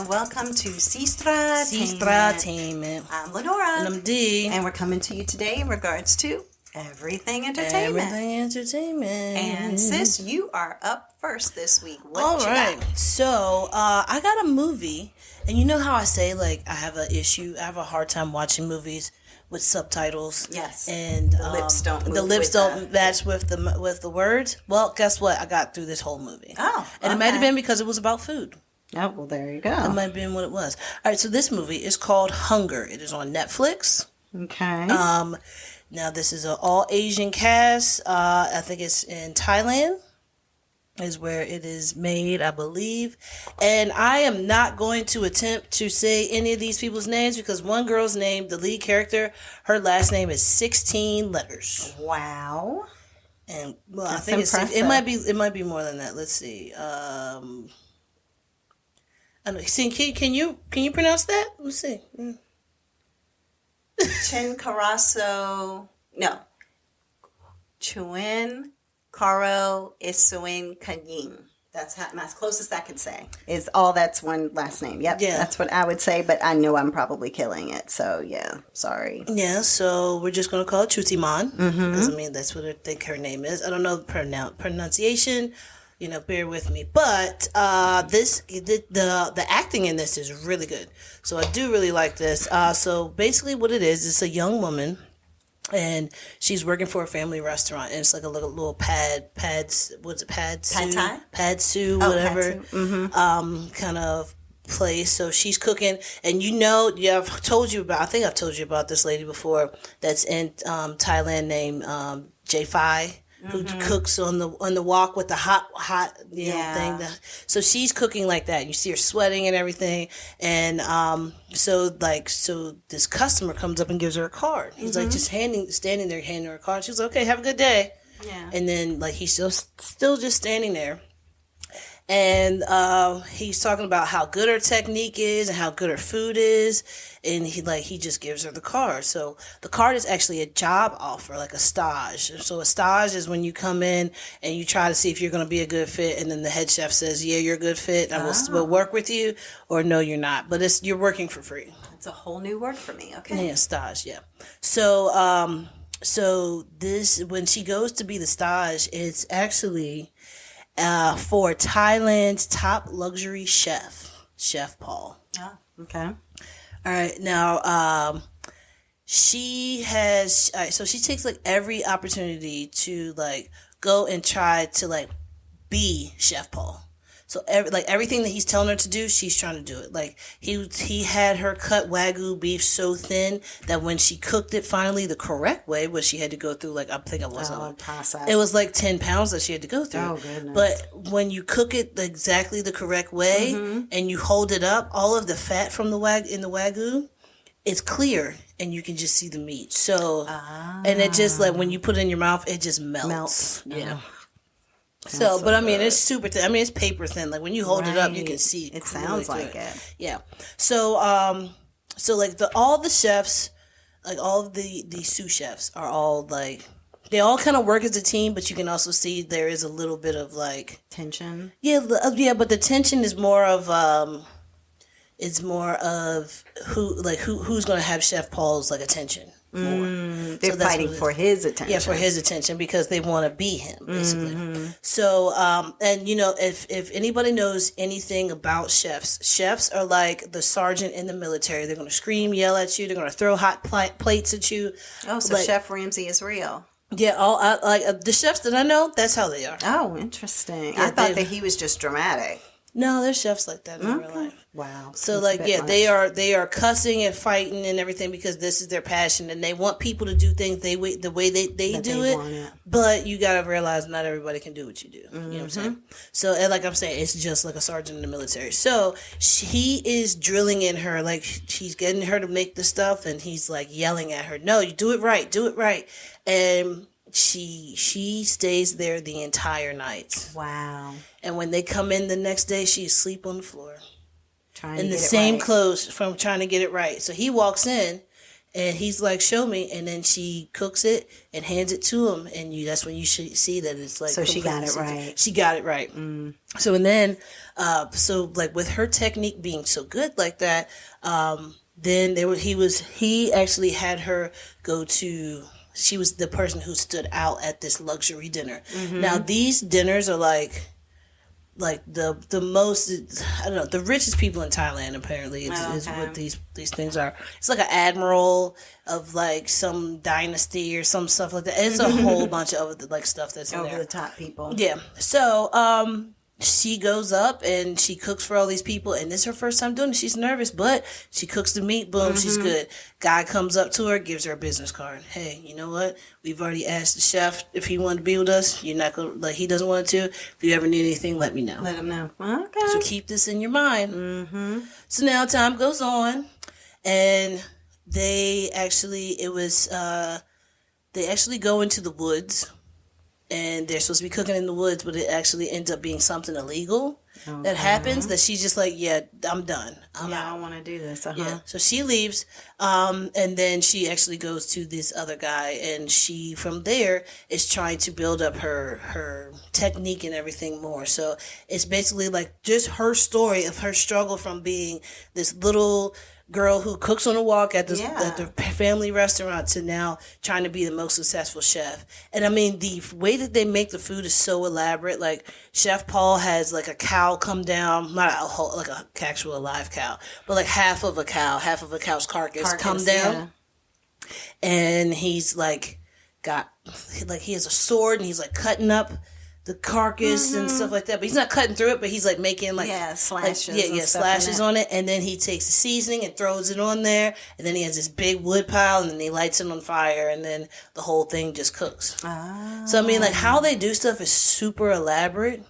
welcome to Sestra-Tainment. Sestra-Tainment. I'm Lenora. And I'm Dee. And we're coming to you today in regards to Everything Entertainment. Everything Entertainment. And sis, you are up first this week. What All you right. got? So, I got a movie. And you know how I say, like, I have a hard time watching movies with subtitles. Yes. And the lips don't move the lips don't match with the words. Well, guess what? I got through this whole movie. Oh, and it might have been because it was about food. Oh, well, there you go. That might have been what it was. All right, so this movie is called Hunger. It is on Netflix. Okay. Now this is an all Asian cast. I think it's in Thailand is where it is made, I believe. And I am not going to attempt to say any of these people's names because one girl's name, the lead character, her last name is 16 letters. Wow. And well, That's I think impressive. it might be more than that. Let's see. I know. See, can you pronounce that? Let's see. Chin Carasso. No. Chuin Caro Isuin Kanying. That's as close as I could say. Is all that's one last name. Yep. Yeah. That's what I would say, but I know I'm probably killing it. So, yeah. Sorry. Yeah, so we're just going to call it Chutiman. Because, I mean, that's what I think her name is. I don't know the pronunciation. You know, bear with me. But the acting in this is really good. So I do really like this. So basically what it is, it's a young woman. And she's working for a family restaurant, and it's like a little pads, what's it, pad Thai? pad sue, Oh, whatever, pad sue. kind of place. So she's cooking, and I've told you about this lady before that's in Thailand named J5. Who cooks on the walk with the hot thing. So she's cooking like that. You see her sweating and everything. And so this customer comes up and gives her a card. He's like just standing there handing her a card. She's like, okay, have a good day. Yeah. And then like he's still just standing there. And he's talking about how good her technique is and how good her food is, and he just gives her the card. So the card is actually a job offer, like a stage. So a stage is when you come in and you try to see if you're going to be a good fit, and then the head chef says, "Yeah, you're a good fit. We'll work with you," or "No, you're not." But you're working for free. That's a whole new word for me. Okay. Yeah, stage. Yeah. So this when she goes to be the stage, it's actually. For Thailand's top luxury chef, Chef Paul. Oh, okay. All right, now she has. All right, so she takes like every opportunity to like go and try to like be Chef Paul. So everything that he's telling her to do, she's trying to do it. Like he had her cut Wagyu beef so thin that when she cooked it finally the correct way, which she had to go through Process. it was like 10 pounds that she had to go through. Oh, goodness. But when you cook it exactly the correct way and you hold it up, all of the fat from the Wagyu, it's clear and you can just see the meat. So and it just like when you put it in your mouth, it just melts. Yeah. So, but I mean, it's super thin. I mean, it's paper thin. Like when you hold it up, you can see. It sounds like it. Yeah. So, so like all the chefs, like all of the sous chefs are all like, they all kind of work as a team, but you can also see there is a little bit of like Tension. Yeah, but the tension is more of it's more of who's going to have Chef Paul's like attention more. They're fighting for his attention. Yeah, for his attention because they want to be him, basically. So, and you know, if anybody knows anything about chefs are like the sergeant in the military. They're going to scream, yell at you. They're going to throw hot plates at you. Oh, so Chef Ramsay is real. Yeah, the chefs that I know, that's how they are. Oh, interesting. Yeah, I thought that he was just dramatic. No, there's chefs like that in real life. Wow. So That's like, yeah, much. they are cussing and fighting and everything because this is their passion and they want people to do things the way they do it. But you gotta realize not everybody can do what you do. You know what I'm saying? So and like I'm saying, it's just like a sergeant in the military. So he is drilling in her, like he's getting her to make the stuff and he's like yelling at her, "No, you do it right, and she stays there the entire night. Wow. And when they come in the next day, she's asleep on the floor. Trying in to the get it same right. clothes from trying to get it right. So he walks in, And he's like, show me. And then she cooks it and hands it to him. And that's when you should see that it's like. So she got it right. She got it right. So, and then, so like with her technique being so good like that, then he actually had her go to, she was the person who stood out at this luxury dinner. Now, these dinners are like the most, I don't know, the richest people in Thailand apparently is what these things are. It's like an admiral of like some dynasty or some stuff like that. It's a whole bunch of other like stuff that's in there. Over the top people. Yeah. So she goes up and she cooks for all these people, and this is her first time doing it. She's nervous, but she cooks the meat. Boom, she's good. Guy comes up to her, gives her a business card. Hey, you know what? We've already asked the chef if he wanted to be with us. You're not gonna, like, he doesn't want to. If you ever need anything, let me know. Let him know. Okay. So keep this in your mind. So now time goes on, and they actually go into the woods. And they're supposed to be cooking in the woods, but it actually ends up being something illegal that happens, that she's just like, yeah, I'm done. I'm out. I don't want to do this. Yeah. So she leaves, and then she actually goes to this other guy, and she, from there, is trying to build up her technique and everything more. So it's basically like just her story of her struggle from being this little girl who cooks on a walk at the family restaurant to now trying to be the most successful chef. And I mean, the way that they make the food is so elaborate. Like, Chef Paul has like a cow come down, not a whole, like a actual live cow, but like half of a cow's carcass come down. Yeah. And he's like he has a sword and he's like cutting up the carcass and stuff like that, but he's not cutting through it, but he's like making like slashes, slashes on it, and then he takes the seasoning and throws it on there, and then he has this big wood pile, and then he lights it on fire, and then the whole thing just cooks. So I mean, like, how they do stuff is super elaborate,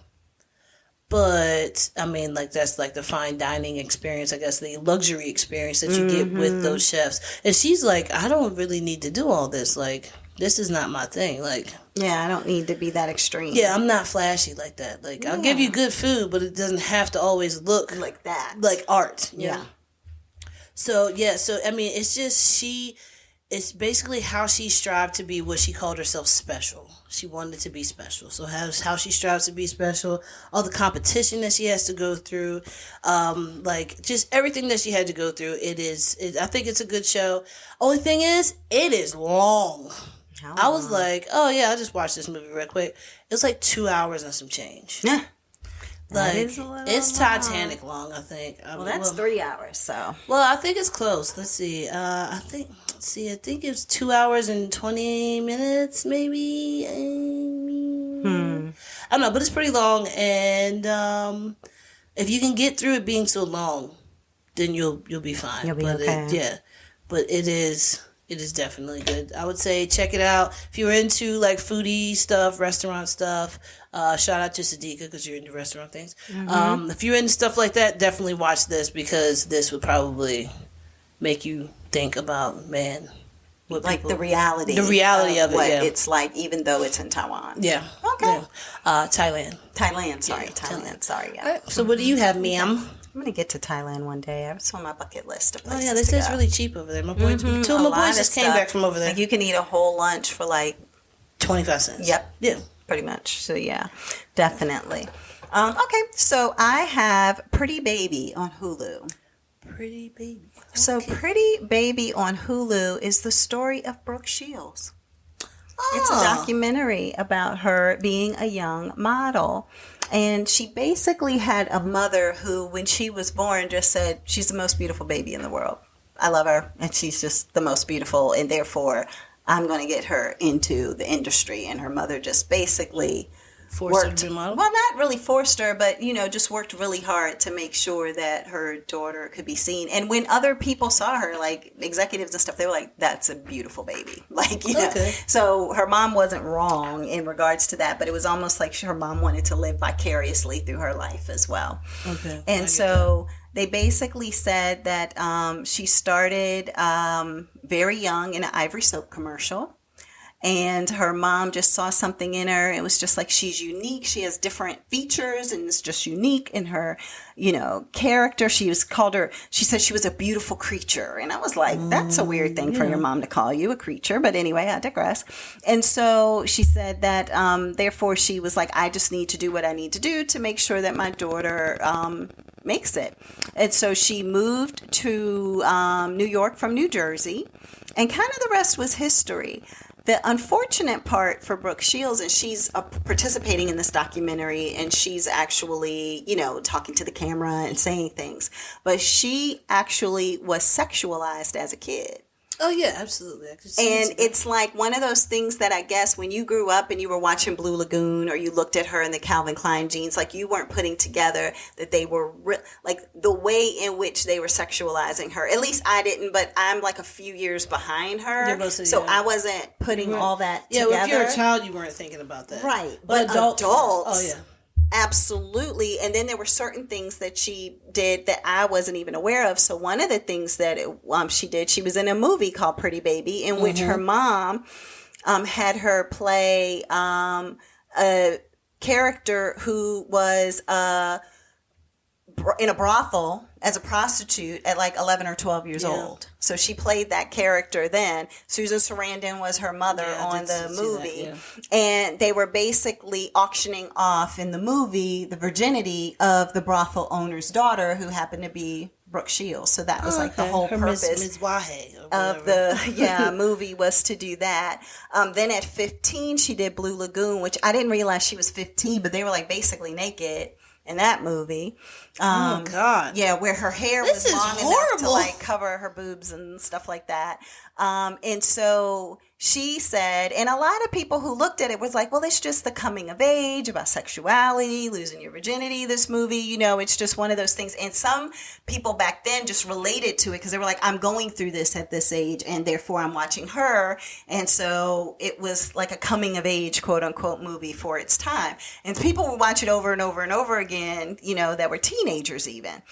but I mean, like, that's like the fine dining experience, I guess, the luxury experience that you get with those chefs. And she's like, I don't really need to do all this, like, this is not my thing. Like, yeah, I don't need to be that extreme. Yeah, I'm not flashy like that. Like, I'll give you good food, but it doesn't have to always look like that, like art. Yeah. So I mean, it's just it's basically how she strived to be what she called herself special. She wanted to be special. So how she strives to be special, all the competition that she has to go through, like just everything that she had to go through. I think it's a good show. Only thing is, it is long. I was like, oh yeah, I'll just watch this movie real quick. It's like 2 hours and some change. Yeah. Like, it's Titanic long, I think. Well, that's 3 hours, so. Well, I think it's close. Let's see. I think it's 2 hours and 20 minutes, maybe. I don't know, but it's pretty long, and if you can get through it being so long, then you'll be fine. You'll be okay. But it is definitely good. I would say check it out. If you're into like foodie stuff, restaurant stuff, shout out to Sadiqa because you're into restaurant things. If you're into stuff like that, definitely watch this because this would probably make you think about, man, the reality of it. What it's like, even though it's in Taiwan. Yeah. Okay. Yeah. Thailand. Sorry. Sorry. Yeah. All right, so what do you have, ma'am? I'm gonna get to Thailand one day. It's on my bucket list of places. Oh yeah, they say it's really cheap over there. My boys, two of my boys just came back from over there. Like, you can eat a whole lunch for like 25 cents. Yep. Yeah. Pretty much. So yeah, definitely. Okay, so I have Pretty Baby on Hulu. Pretty Baby. Okay. So Pretty Baby on Hulu is the story of Brooke Shields. It's a documentary about her being a young model. And she basically had a mother who, when she was born, just said, she's the most beautiful baby in the world. I love her, and she's just the most beautiful, and therefore I'm going to get her into the industry. And her mother just basically forced her to be a model? Well, not really forced her, but, just worked really hard to make sure that her daughter could be seen. And when other people saw her, like executives and stuff, they were like, that's a beautiful baby. Like, Okay. So her mom wasn't wrong in regards to that, but it was almost like her mom wanted to live vicariously through her life as well. Okay. And so they basically said that she started very young in an Ivory Soap commercial. and her mom just saw something in her. It was just like, she's unique. She has different features and it's just unique in her, character. She said she was a beautiful creature. And I was like, that's a weird thing for your mom to call you, a creature. But anyway, I digress. And so she said that, therefore she was like, I just need to do what I need to do to make sure that my daughter, makes it. And so she moved to, New York from New Jersey, and kind of the rest was history. The unfortunate part for Brooke Shields, and she's participating in this documentary, and she's actually, talking to the camera and saying things, but she actually was sexualized as a kid. Oh, yeah, absolutely. And it's like one of those things that I guess when you grew up and you were watching Blue Lagoon, or you looked at her in the Calvin Klein jeans, like you weren't putting together that they were like the way in which they were sexualizing her. At least I didn't, but I'm like a few years behind her. So I wasn't putting all that together. Yeah, if you're a child, you weren't thinking about that. Right. But adults. Oh, yeah. Absolutely. And then there were certain things that she did that I wasn't even aware of. So one of the things that she did, she was in a movie called Pretty Baby, in which her mom had her play a character who was in a brothel as a prostitute at like 11 or 12 years old. So she played that character then. Susan Sarandon was her mother on the movie. And they were basically auctioning off in the movie the virginity of the brothel owner's daughter, who happened to be Brooke Shields. So that was like the whole purpose Ms. Wahe of the movie, was to do that. Then at 15, she did Blue Lagoon, which I didn't realize she was 15, but they were like basically naked in that movie. Oh God! Yeah, where her hair was long enough to like cover her boobs and stuff like that. And so she said, and a lot of people who looked at it was like, well, it's just the coming of age about sexuality, losing your virginity. This movie, it's just one of those things. And some people back then just related to it because they were like, I'm going through this at this age, and therefore I'm watching her. And so it was like a coming of age, quote unquote, movie for its time. And people would watch it over and over and over again, that were teenagers even.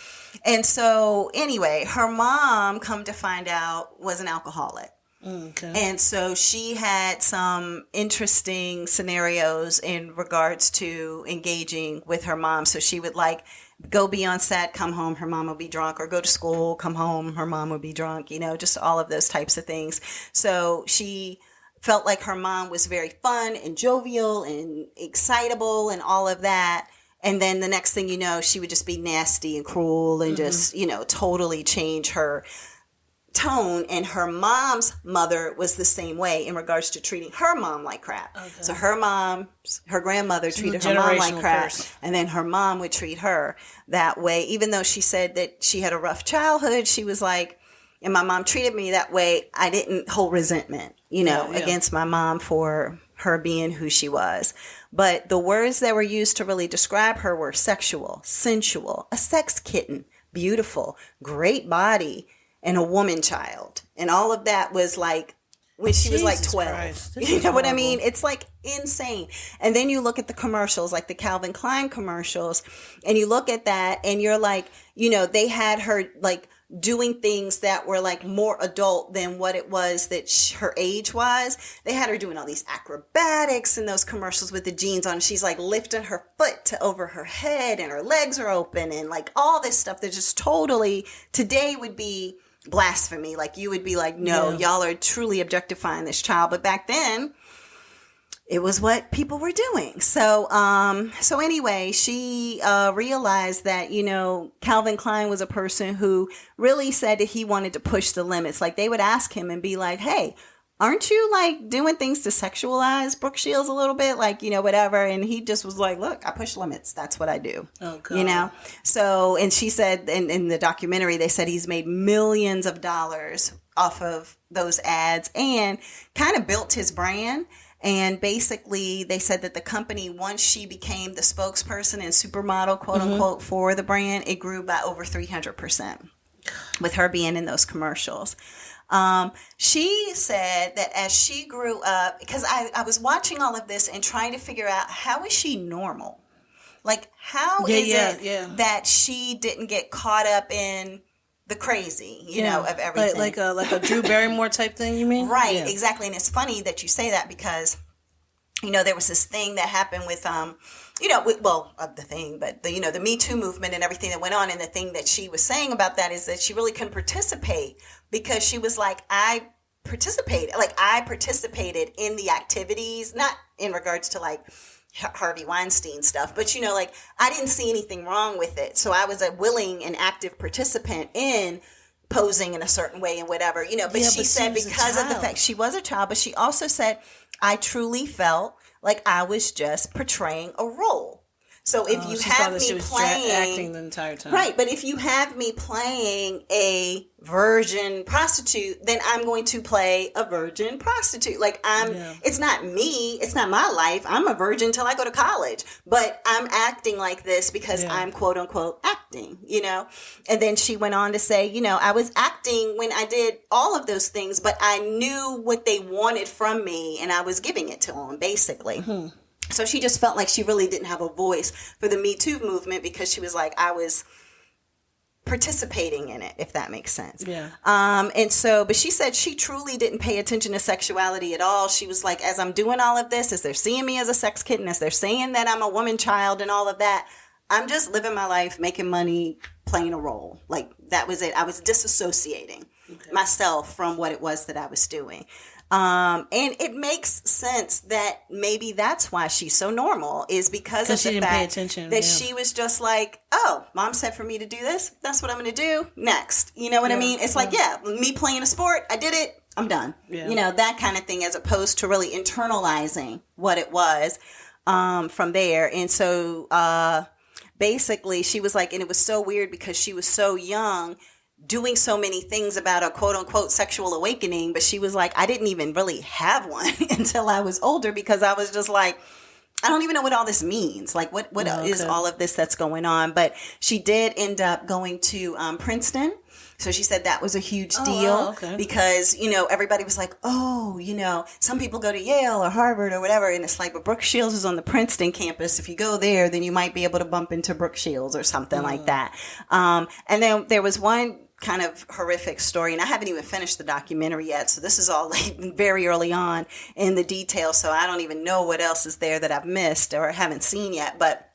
And so anyway, her mom, come to find out, was an alcoholic. Okay. And so she had some interesting scenarios in regards to engaging with her mom. So she would like go be on set, come home, her mom would be drunk, or go to school, come home, her mom would be drunk, just all of those types of things. So she felt like her mom was very fun and jovial and excitable and all of that. And then the next thing you know, she would just be nasty and cruel and just, totally change her tone. And her mom's mother was the same way in regards to treating her mom like crap. Okay. So her grandmother treated her mom like crap. Curse. And then her mom would treat her that way. Even though she said that she had a rough childhood, she was like, and my mom treated me that way, I didn't hold resentment, against my mom for her being who she was. But the words that were used to really describe her were sexual, sensual, a sex kitten, beautiful, great body, and a woman child. And all of that was like when she was like 12. You know what I mean? It's like insane. And then you look at the commercials, like the Calvin Klein commercials, and you look at that and you're like, they had her like doing things that were like more adult than what it was that her age was. They had her doing all these acrobatics in those commercials with the jeans on. She's like lifting her foot to over her head and her legs are open and like all this stuff that just totally today would be blasphemy. Like you would be like, no, y'all are truly objectifying this child. But back then it was what people were doing. So anyway, she realized that, Calvin Klein was a person who really said that he wanted to push the limits. Like they would ask him and be like, hey, aren't you like doing things to sexualize Brooke Shields a little bit? Like, whatever. And he just was like, look, I push limits. That's what I do. Oh, God. So, and she said in the documentary, they said he's made millions of dollars off of those ads and kind of built his brand. And basically, they said that the company, once she became the spokesperson and supermodel, quote unquote, for the brand, it grew by over 300% with her being in those commercials. She said that as she grew up, because I was watching all of this and trying to figure out how is she normal? Like, how is it that she didn't get caught up in the crazy, you know, of everything. Like a Drew Barrymore type thing, you mean? Right, exactly. And it's funny that you say that because, you know, there was this thing that happened with, the Me Too movement and everything that went on. And the thing that she was saying about that is that she really couldn't participate because she was like, I participated in the activities, not in regards to like Harvey Weinstein stuff, but you know, like I didn't see anything wrong with it. So I was a willing and active participant in posing in a certain way and whatever, you know, but she said because of the fact she was a child, but she also said, I truly felt like I was just portraying a role. So if you have me playing, acting the entire time, right? But if you have me playing a virgin prostitute, then I'm going to play a virgin prostitute. Like it's not me, it's not my life. I'm a virgin till I go to college, but I'm acting like this because I'm quote unquote acting, you know. And then she went on to say, you know, I was acting when I did all of those things, but I knew what they wanted from me, and I was giving it to them, basically. So she just felt like she really didn't have a voice for the Me Too movement because she was like, I was participating in it, if that makes sense. Yeah. But she said she truly didn't pay attention to sexuality at all. She was like, as I'm doing all of this, as they're seeing me as a sex kitten, as they're saying that I'm a woman child and all of that, I'm just living my life, making money, playing a role. Like that was it. I was disassociating myself from what it was that I was doing. And it makes sense that maybe that's why she's so normal, is because of the fact that she was just like, oh, mom said for me to do this. That's what I'm going to do next. You know what I mean? It's like, me playing a sport. I did it. I'm done. Yeah. You know, that kind of thing, as opposed to really internalizing what it was from there. And so basically she was like, and it was so weird because she was so young, doing so many things about a quote unquote sexual awakening, but she was like, I didn't even really have one until I was older, because I was just like, I don't even know what all this means. Like what is all of this that's going on? But she did end up going to Princeton. So she said that was a huge deal because, you know, everybody was like, oh, you know, some people go to Yale or Harvard or whatever. And it's like, but Brooke Shields is on the Princeton campus. If you go there, then you might be able to bump into Brooke Shields or something like that. And then there was one kind of horrific story, and I haven't even finished the documentary yet, so this is all like very early on in the details, so I don't even know what else is there that I've missed or haven't seen yet. But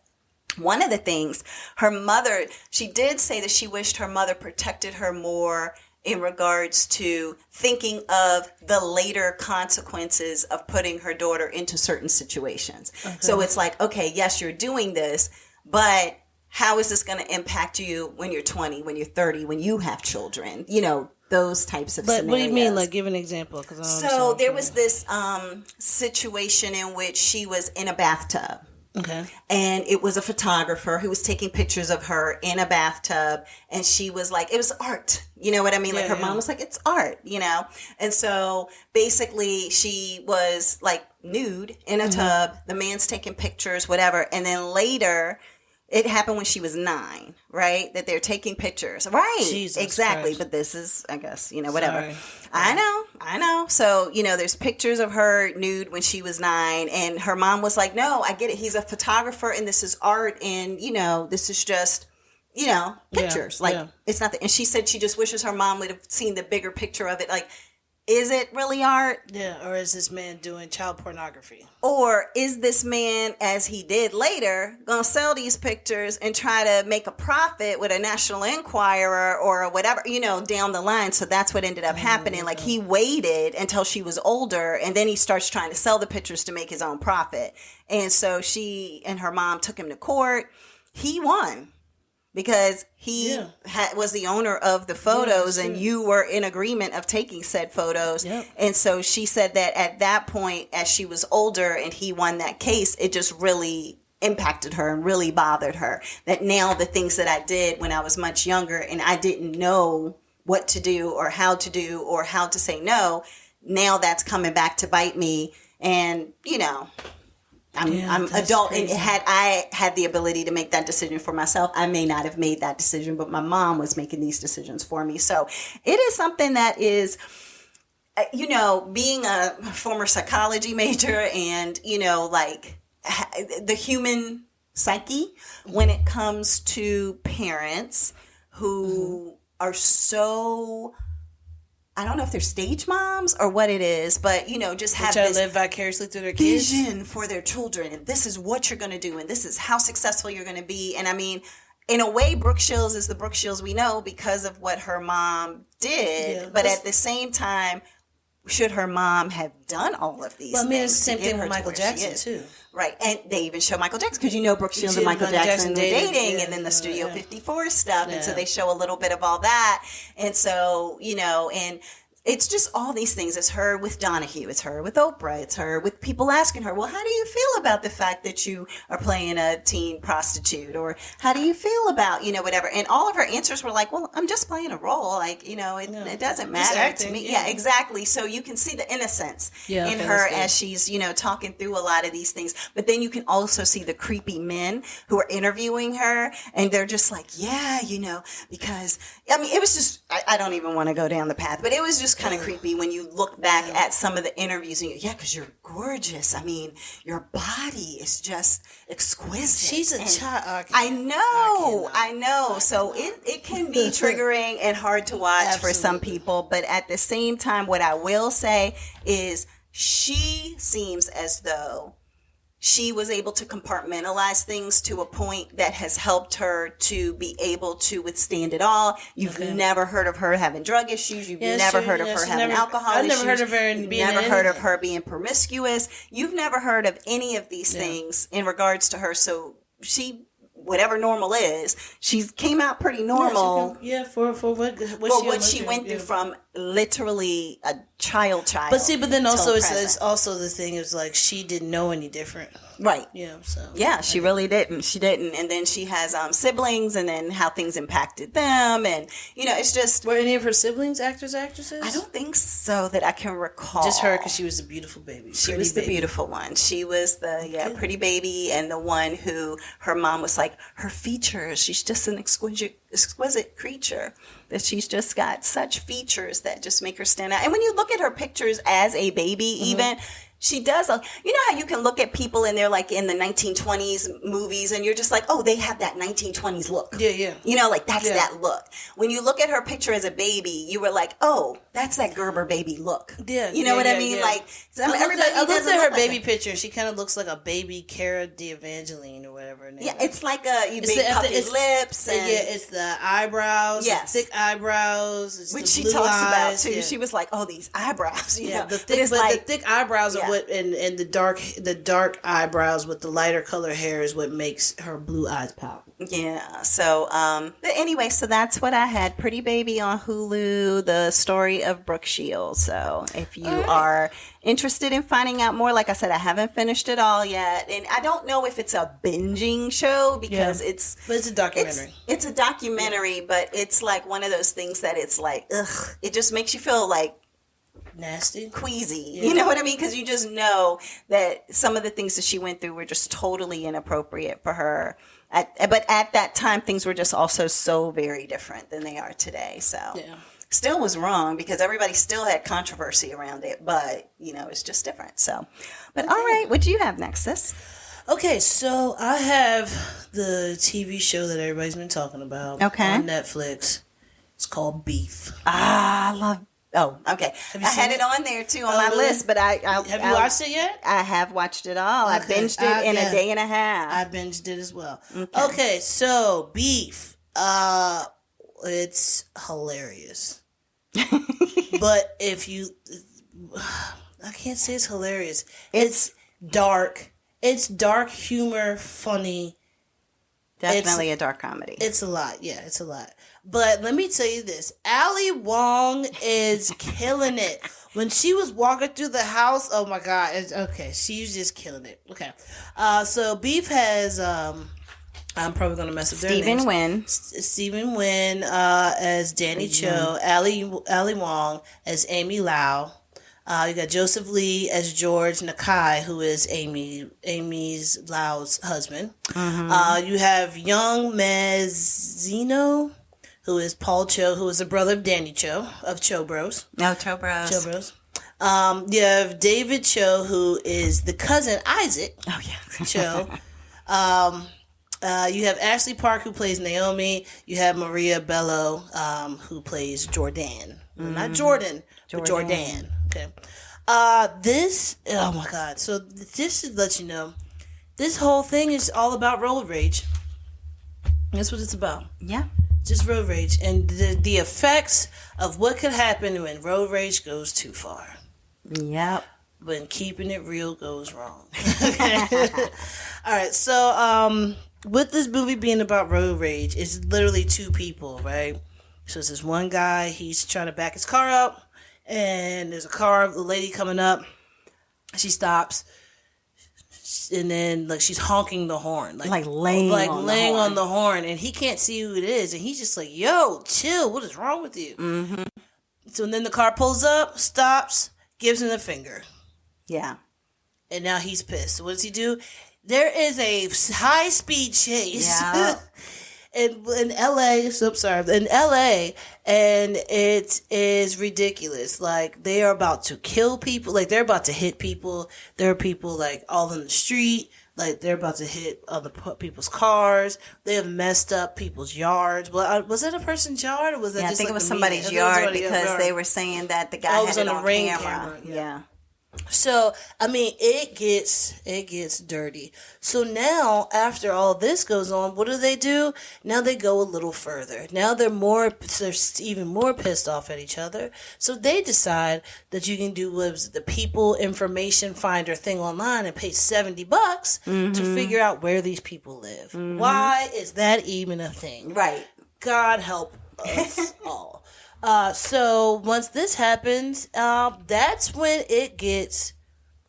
one of the things, her mother, she did say that she wished her mother protected her more in regards to thinking of the later consequences of putting her daughter into certain situations. So it's like, okay, yes, you're doing this, but how is this going to impact you when you're 20, when you're 30, when you have children? You know, those types of scenarios. But what do you mean? Like, give an example. So there was this situation in which she was in a bathtub. Okay. And it was a photographer who was taking pictures of her in a bathtub. And she was like, it was art. You know what I mean? Like her mom was like, it's art, you know? And so basically she was like nude in a tub. The man's taking pictures, whatever. And then later, it happened when she was 9, right? That they're taking pictures. Right. Jesus exactly. Christ. But this is, I guess, you know, whatever. Sorry. I know. So, you know, there's pictures of her nude when she was 9. And her mom was like, no, I get it. He's a photographer and this is art. And, you know, this is just, you know, pictures. It's not and she said she just wishes her mom would have seen the bigger picture of it. Like, is it really art? Yeah, or is this man doing child pornography? Or is this man, as he did later, going to sell these pictures and try to make a profit with a National Enquirer or whatever, you know, down the line? So that's what ended up happening. Like he waited until she was older and then he starts trying to sell the pictures to make his own profit. And so she and her mom took him to court. He won. Because he was the owner of the photos and you were in agreement of taking said photos. Yep. And so she said that at that point, as she was older and he won that case, it just really impacted her and really bothered her. That now the things that I did when I was much younger and I didn't know what to do or how to say no, now that's coming back to bite me. And, you know, I'm adult, crazy. And had I had the ability to make that decision for myself, I may not have made that decision, but my mom was making these decisions for me. So it is something that is, you know, being a former psychology major and, you know, like the human psyche when it comes to parents who are so, I don't know if they're stage moms or what it is, but, you know, just have this live vicariously through their kids. Vision for their children. And this is what you're going to do. And this is how successful you're going to be. And I mean, in a way, Brooke Shields is the Brooke Shields we know because of what her mom did. Yeah, but at the same time, should her mom have done all of these things? I mean, it's the same thing with Michael Jackson, too. Right. And they even show Michael Jackson because, you know, Brooke Shields and Michael Jackson are dating and then the Studio 54 stuff. And so they show a little bit of all that. And so, you know, and it's just all these things. It's her with Donahue. It's her with Oprah. It's her with people asking her, well, how do you feel about the fact that you are playing a teen prostitute? Or how do you feel about, you know, whatever? And all of her answers were like, well, I'm just playing a role. Like, you know, it doesn't matter to me. Yeah, exactly. So you can see the innocence in her as she's, you know, talking through a lot of these things. But then you can also see the creepy men who are interviewing her. And they're just like, yeah, you know, because, I mean, it was just, I don't even want to go down the path, but it was just kind of creepy when you look back at some of the interviews and because you're gorgeous. I mean, your body is just exquisite. She's a child. I know. So it can be triggering and hard to watch for some people. But at the same time, what I will say is she seems as though she was able to compartmentalize things to a point that has helped her to be able to withstand it all. You've never heard of her having drug issues. You've never heard of her having alcohol issues. I've never heard of her You've never heard of her being promiscuous. You've never heard of any of these things in regards to her. So she, whatever normal is, she came out pretty normal. For what she went through from literally a child. But then also it's also the thing is like she didn't know any different. Right. Yeah. So. Yeah, she really didn't. She didn't. And then she has siblings, and then how things impacted them, and you know, it's just. Were any of her siblings actresses? I don't think so that I can recall. Just her because she was a beautiful baby. She was the beautiful one. She was the pretty baby, and the one who her mom was like, her features. She's just an exquisite creature. That she's just got such features that just make her stand out. And when you look at her pictures as a baby, even. She does. You know how you can look at people and they're like in the 1920s movies and you're just like, oh, they have that 1920s look. Yeah. You know, like that's that look. When you look at her picture as a baby, you were like, oh, that's that Gerber baby look. Yeah. You know what I mean? Yeah. Like, everybody I looked at her baby picture. She kind of looks like a baby Cara D'Evangeline or whatever her name is. It's like big puffy lips. And it's the eyebrows. Yes. The thick eyebrows. It's which the she blue talks eyes. about too. Yeah. She was like, oh, these eyebrows. You know? The thick eyebrows are what, and the dark eyebrows with the lighter color hair is what makes her blue eyes pop. Yeah. So, but anyway, so that's what I had. Pretty Baby on Hulu, the story of Brooke Shields. So if you are interested in finding out more, like I said, I haven't finished it all yet. And I don't know if it's a binging show because but it's a documentary. It's a documentary, but it's like one of those things that it's like, ugh, it just makes you feel like nasty, queasy. You know what I mean? Because you just know that some of the things that she went through were just totally inappropriate for her. But at that time, things were just also so very different than they are today. So still was wrong because everybody still had controversy around it. But, you know, it's just different. So, but all right. What do you have next, sis? Okay, so I have the TV show that everybody's been talking about on Netflix. It's called Beef. I love Oh, okay. I had it on there too on my list, but have you watched it yet? I have watched it all. I binged it in a day and a half. I binged it as well. Okay, so Beef. It's hilarious. But if you, I can't say it's hilarious. It's dark. It's dark humor, funny. Definitely a dark comedy. It's a lot. Yeah, it's a lot. But let me tell you this. Ali Wong is killing it. When she was walking through the house, oh my God. She's just killing it. Okay. So Beef has, I'm probably going to mess up their names. Stephen Wynn as Danny Cho. Ali Wong as Amy Lau. You got Joseph Lee as George Nakai, who is Amy's Lau's husband. Mm-hmm. You have Young Mazzino, who is Paul Cho, who is the brother of Danny Cho, of Cho Bros. No, Cho Bros. Cho Bros. You have David Cho, who is the cousin Isaac. Oh, yeah. Cho. You have Ashley Park, who plays Naomi. You have Maria Bello, who plays Jordan. Not Jordan, but Jordan. Okay. This, oh my God. So this should let you know, this whole thing is all about road rage. That's what it's about. Yeah. Just road rage. And the effects of what could happen when road rage goes too far. Yep. When keeping it real goes wrong. Okay. All right. So, with this movie being about road rage, it's literally two people, right? So it's this one guy, he's trying to back his car up, and there's a lady coming up. She stops, and then like she's honking the horn, like laying on the horn, and he can't see who it is, and he's just like, "Yo, chill! What is wrong with you?" Mm-hmm. So then the car pulls up, stops, gives him the finger. Yeah. And now he's pissed. So what does he do? There is a high-speed chase in LA. So I'm sorry. In LA, and it is ridiculous. Like, they are about to kill people. Like, they're about to hit people. There are people, like, all in the street. Like, they're about to hit other people's cars. They have messed up people's yards. Well, was it a person's yard, or was it just I think like it was somebody's yard because they were saying that the guy had it on ring camera. Yeah. So, I mean, it gets dirty. So now, after all this goes on, what do? Now they go a little further. Now they're even more pissed off at each other. So they decide that you can do the people information finder thing online and pay $70 to figure out where these people live. Mm-hmm. Why is that even a thing? Right. God help us all. So once this happens, that's when it gets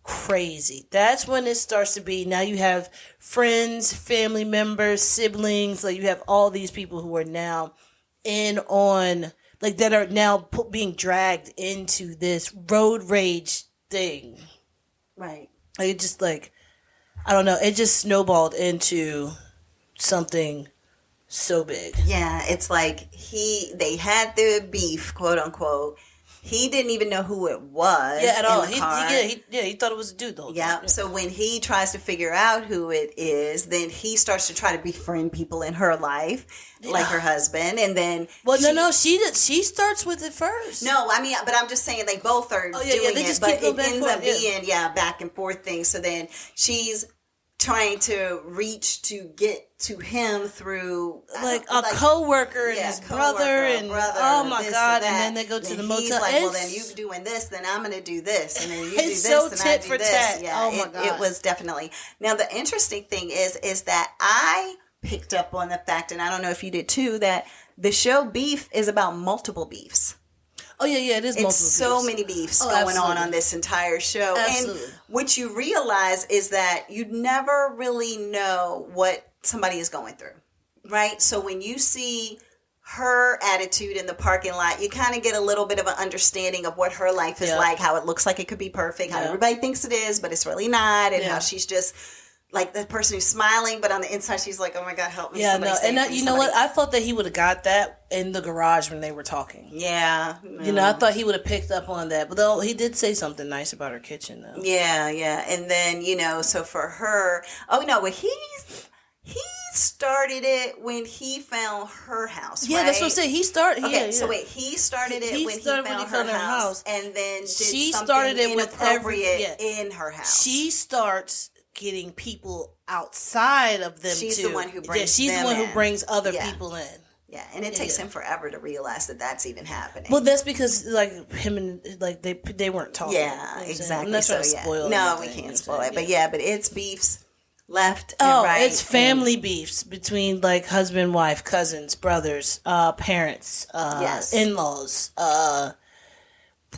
crazy. That's when it starts to be, now you have friends, family members, siblings, like you have all these people who are now that are now being dragged into this road rage thing. Right. Like, it just like, I don't know, it just snowballed into something so big. Yeah, it's like they had the beef, quote unquote. He didn't even know who it was. Yeah, at all. He thought it was a dude the whole time. Yeah. So when he tries to figure out who it is, then he starts to try to befriend people in her life, like her husband, and then she starts with it first. No, I mean, but I'm just saying they both are doing it, but it ends up being back and forth thing. So then she's trying to reach to get to him through like a coworker and his brother and oh my God, and then they go to the motel. He's like, well, then you doing this, then I'm going to do this, and then you do this, so and I do this. Tat. Yeah, oh my God. It was definitely. Now the interesting thing is that I picked up on the fact, and I don't know if you did too, that the show Beef is about multiple beefs. Oh, yeah, it is multiple beefs. It's so many beefs going on this entire show. Absolutely. And what you realize is that you never really know what somebody is going through, right? So when you see her attitude in the parking lot, you kind of get a little bit of an understanding of what her life is like, how it looks like it could be perfect, how everybody thinks it is, but it's really not, and how she's just like the person who's smiling, but on the inside she's like, "Oh my God, help me!" Yeah, no, and you know what? I thought that he would have got that in the garage when they were talking. Yeah, you know, I thought he would have picked up on that, but though he did say something nice about her kitchen, though. Yeah, and then so for her, he started it when he found her house. Yeah, right? That's what I'm saying. He started. Okay, so wait, he started it when he found her house, and then she started it with in her house. She starts getting people outside of them. She's the one who brings. Yeah, she's the one who brings other people in. Yeah, and it takes him forever to realize that that's even happening. Well, that's because like him and like they weren't talking. Yeah, exactly. I'm not trying to spoil. No, we can't spoil it. But but it's beefs left and right. It's family beefs between like husband, wife, cousins, brothers, parents, in-laws,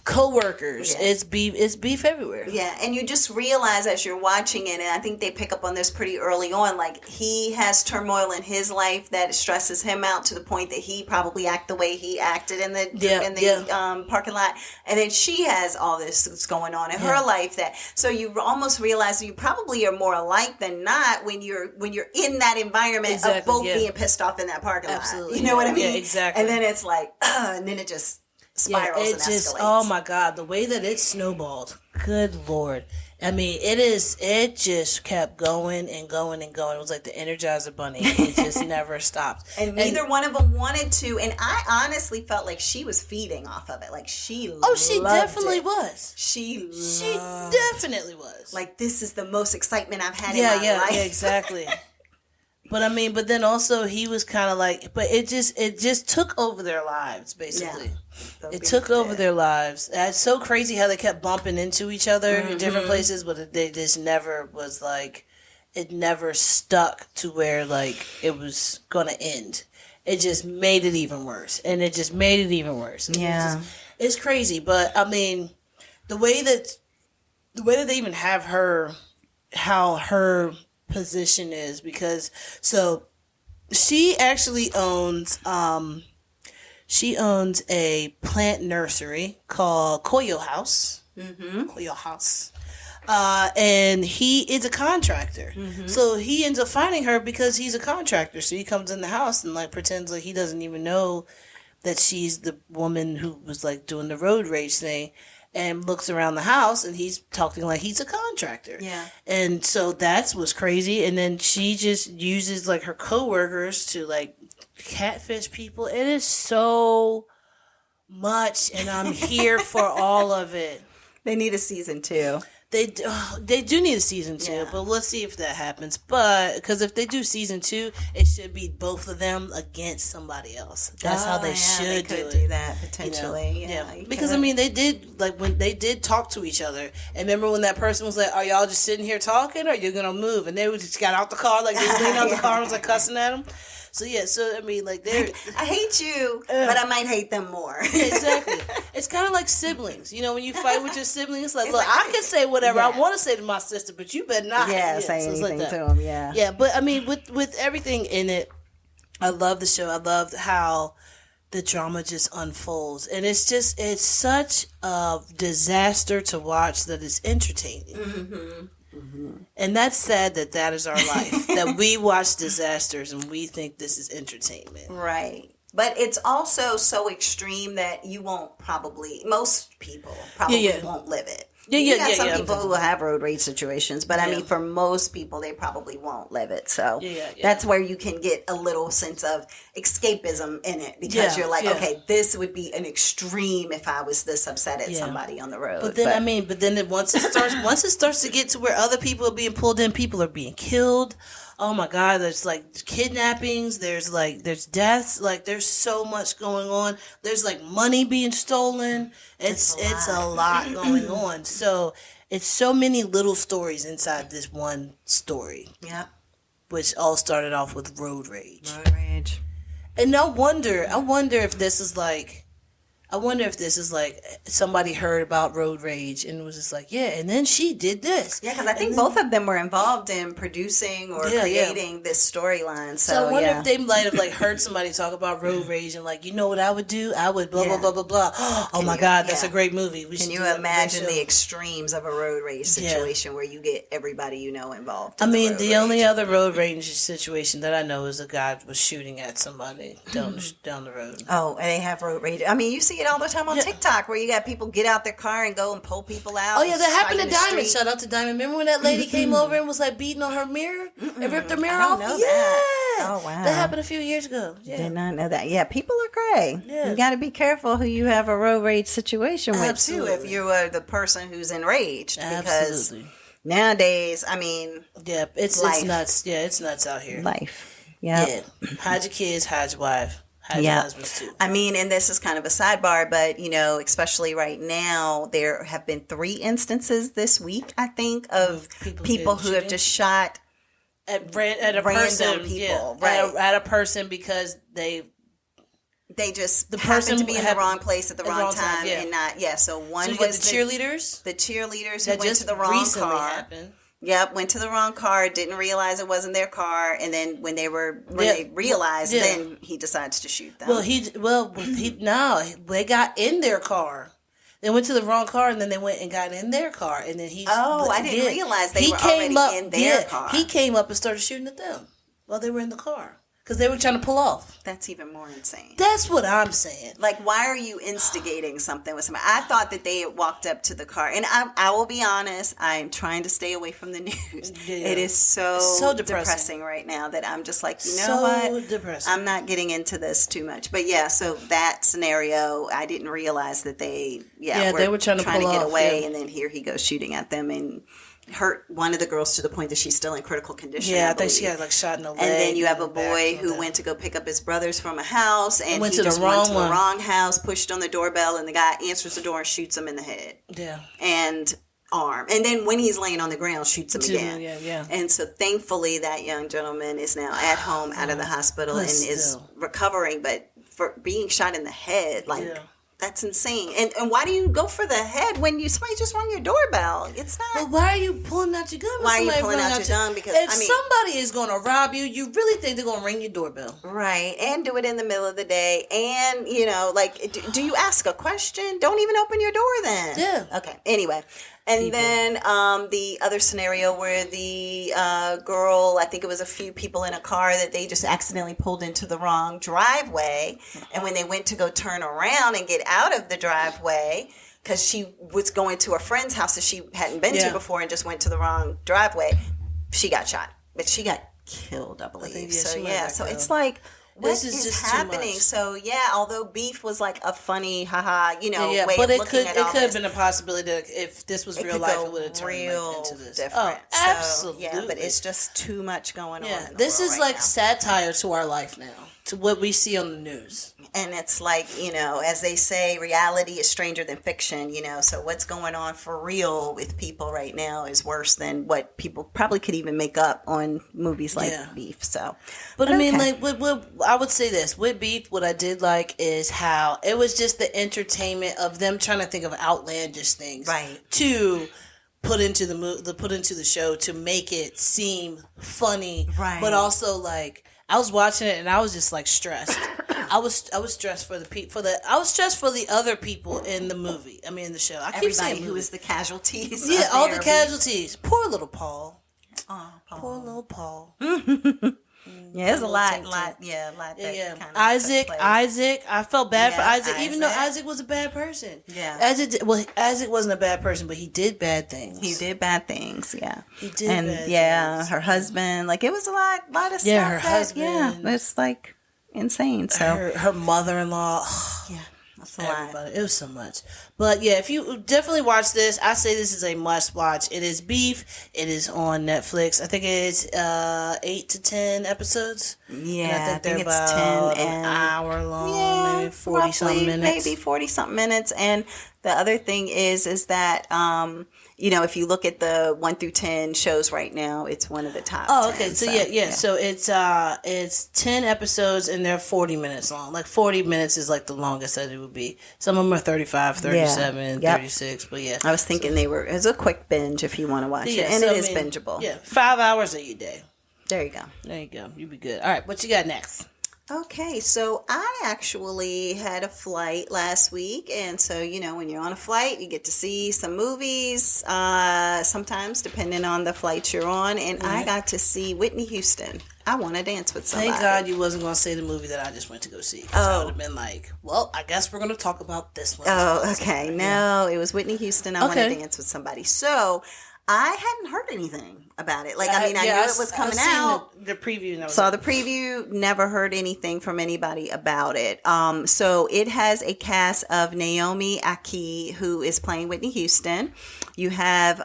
co-workers. It's beef everywhere. Yeah, and you just realize as you're watching it, and I think they pick up on this pretty early on, like he has turmoil in his life that stresses him out to the point that he probably act the way he acted in the parking lot, and then she has all this that's going on in her life so you almost realize you probably are more alike than not when you're in that environment of both being pissed off in that parking lot. Absolutely. You know what I mean? Yeah, exactly. And then it's like, and then it just spirals and escalates. Oh my God, the way that it snowballed. Good Lord. I mean, it just kept going and going and going. It was like the Energizer Bunny. It just never stopped. And neither one of them wanted to. And I honestly felt like she was feeding off of it. Like she definitely it. was. She definitely was. Like, this is the most excitement I've had in my life. Yeah, exactly. But then also he was kind of like, but it just took over their lives, basically. Yeah. It took over their lives. It's so crazy how they kept bumping into each other in different places, but they just never was like, it never stuck to where like it was going to end. It just made it even worse. And it just made it even worse. Yeah. It's crazy. But I mean, the way that they even have her, how her position is, because so she actually owns a plant nursery called Koyo House. Koyo House. And he is a contractor. So he ends up finding her because he's a contractor. So he comes in the house and like pretends like he doesn't even know that she's the woman who was like doing the road rage thing. And looks around the house, and he's talking like he's a contractor. Yeah. And so that's what's crazy. And then she just uses like her coworkers to like catfish people. It is so much, and I'm here for all of it. They need a season 2. They do need a season 2, but let's see if that happens. But because if they do season 2, it should be both of them against somebody else. That's how they should do that potentially. You know? Yeah, because I mean, they did like when they did talk to each other. And remember when that person was like, "Are y'all just sitting here talking, or you're gonna move?" And they just got out the car, like they leaned out the car and was like cussing at them. So yeah, so I mean, like they're I hate you, but I might hate them more. Yeah, exactly. It's kind of like siblings. You know, when you fight with your siblings, it's like, look, I can say whatever I want to say to my sister, but you better not. Say anything to them. Yeah. Yeah, but I mean, with everything in it, I love the show. I love how the drama just unfolds, and it's such a disaster to watch that it's entertaining. And that's sad that is our life, that we watch disasters and we think this is entertainment. Right. But it's also so extreme that most people won't live it. You got some people who have road rage situations, but I mean, for most people, they probably won't live it. So that's where you can get a little sense of escapism in it, because you're like, okay, this would be an extreme if I was this upset at somebody on the road. But then, once it starts to get to where other people are being pulled in, people are being killed. Oh my God, there's like kidnappings, there's deaths, like there's so much going on. There's like money being stolen. It's a lot going on. So it's so many little stories inside this one story. Yeah. Which all started off with road rage. Road rage. And I wonder if this is like somebody heard about road rage and was just like, yeah, and then she did this. Yeah, because I think both of them were involved in producing or creating this storyline. So I wonder if they might have like heard somebody talk about road rage and like, you know what I would do? I would blah, blah, blah, blah, blah. Oh my God, that's a great movie. Can you imagine the extremes of a road rage situation where you get everybody you know involved? I mean, the only other road rage situation that I know is a guy was shooting at somebody down the road. Oh, and they have road rage. I mean, you see it all the time on TikTok where you got people get out their car and go and pull people out. Oh yeah, that happened to Diamond. Shout out to Diamond. Remember when that lady came over and was like beating on her mirror and ripped her mirror off? Know that. Oh wow, that happened a few years ago. Yeah. Did not know that. Yeah, people are cray. Yeah. You got to be careful who you have a road rage situation with too. If you are the person who's enraged, because nowadays, I mean, it's nuts. Yeah, it's nuts out here. Life. Yeah. Hide your kids. Hide your wife. Husbands too. I mean, and this is kind of a sidebar, but you know, especially right now, there have been 3 instances this week, I think, of people who have just shot at a person, people, right? At a person because they just happened to be in the wrong place at the wrong time and not. Yeah, so one was the cheerleaders. The cheerleaders who went to the wrong car. Happened. Yep, went to the wrong car, didn't realize it wasn't their car, and then when they realized, then he decides to shoot them. They got in their car. They went to the wrong car, and then they went and got in their car, and then I didn't realize they were already in their car. He came up and started shooting at them while they were in the car. Because they were trying to pull off. That's even more insane. That's what I'm saying. Like, why are you instigating something with somebody? I thought that they had walked up to the car. And I will be honest, I'm trying to stay away from the news. Yeah. It is so depressing right now that I'm just like, you know what? Depressing. I'm not getting into this too much. But yeah, so that scenario, I didn't realize that they were trying to get away. Yeah. And then here he goes shooting at them and hurt one of the girls to the point that she's still in critical condition. Yeah, I think she had like shot in the leg. And then you have a boy who went to go pick up his brothers from a house, and went to the wrong house, pushed on the doorbell, and the guy answers the door and shoots him in the head. Yeah. And arm. And then when he's laying on the ground, shoots him again. Yeah. And so thankfully that young gentleman is now at home out of the hospital and is recovering, but for being shot in the head, like... Yeah. That's insane. And why do you go for the head when somebody just rang your doorbell? It's not. Well, why are you pulling out your gun? Why are you pulling out your gun? Because if somebody is going to rob you, you really think they're going to ring your doorbell, right? And do it in the middle of the day. And do you ask a question? Don't even open your door then. Yeah. Okay. Anyway. And then the other scenario where the girl, I think it was a few people in a car that they just accidentally pulled into the wrong driveway. And when they went to go turn around and get out of the driveway, because she was going to a friend's house that she hadn't been to before and just went to the wrong driveway, she got shot. But she got killed, I believe. So it's like... This is just happening. So although Beef was like a funny, haha, way but of looking at all this, it could have been a possibility that if this was real life, it would have turned into this. Different. Oh, absolutely. Yeah, but it's just too much going on. Yeah, this is like satire to our life now, to what we see on the news. And it's like, as they say, reality is stranger than fiction, so what's going on for real with people right now is worse than what people probably could even make up on movies like Beef. So, but I mean, like, what I would say this with Beef, what I did like is how it was just the entertainment of them trying to think of outlandish things, right? To put into the show to make it seem funny, right? But also like I was watching it and I was just like stressed. I was stressed for I was stressed for the other people in the movie. I mean, in the show. I keep saying who is the casualties. Yeah, all the casualties. Poor little Paul. Oh, Paul. Poor little Paul. Yeah, there's a lot that kind of Isaac, I felt bad for Isaac, even though Isaac was a bad person. Yeah. Isaac wasn't a bad person, but he did bad things. He did bad things, yeah. He did bad things. Her husband, like, it was a lot of stuff. Yeah, her husband. It's like insane. So her mother-in-law. Yeah. That's a lot. It was so much. But yeah, if you definitely watch this, I say this is a must watch. It is Beef. It is on Netflix. I think it's 8 to 10 episodes. Yeah, I think it's about 10 an hour long, maybe 40 something minutes. Maybe 40 something minutes. And the other thing is that if you look at the 1 through 10 shows right now, it's one of the top. Oh, okay. 10, so yeah. So it's 10 episodes and they're 40 minutes long. Like 40 minutes is like the longest that it would be. Some of them are 35, 37, 36. But yeah, I was thinking it was a quick binge if you want to watch it, and it is bingeable. Yeah, 5 hours of your day. There you go. There you go. You'll be good. All right, what you got next? Okay, so I actually had a flight last week, and so, when you're on a flight, you get to see some movies, sometimes depending on the flight you're on, and I got to see Whitney Houston. I Want to Dance with Somebody. Thank God you wasn't going to say the movie that I just went to go see. I would have been like, well, I guess we're going to talk about this one. Oh, okay. No, it was Whitney Houston, I Want to Dance with Somebody. So I hadn't heard anything about it. Like, I knew it was coming out. The preview. Saw the preview, never heard anything from anybody about it. So it has a cast of Naomi Aki, who is playing Whitney Houston. You have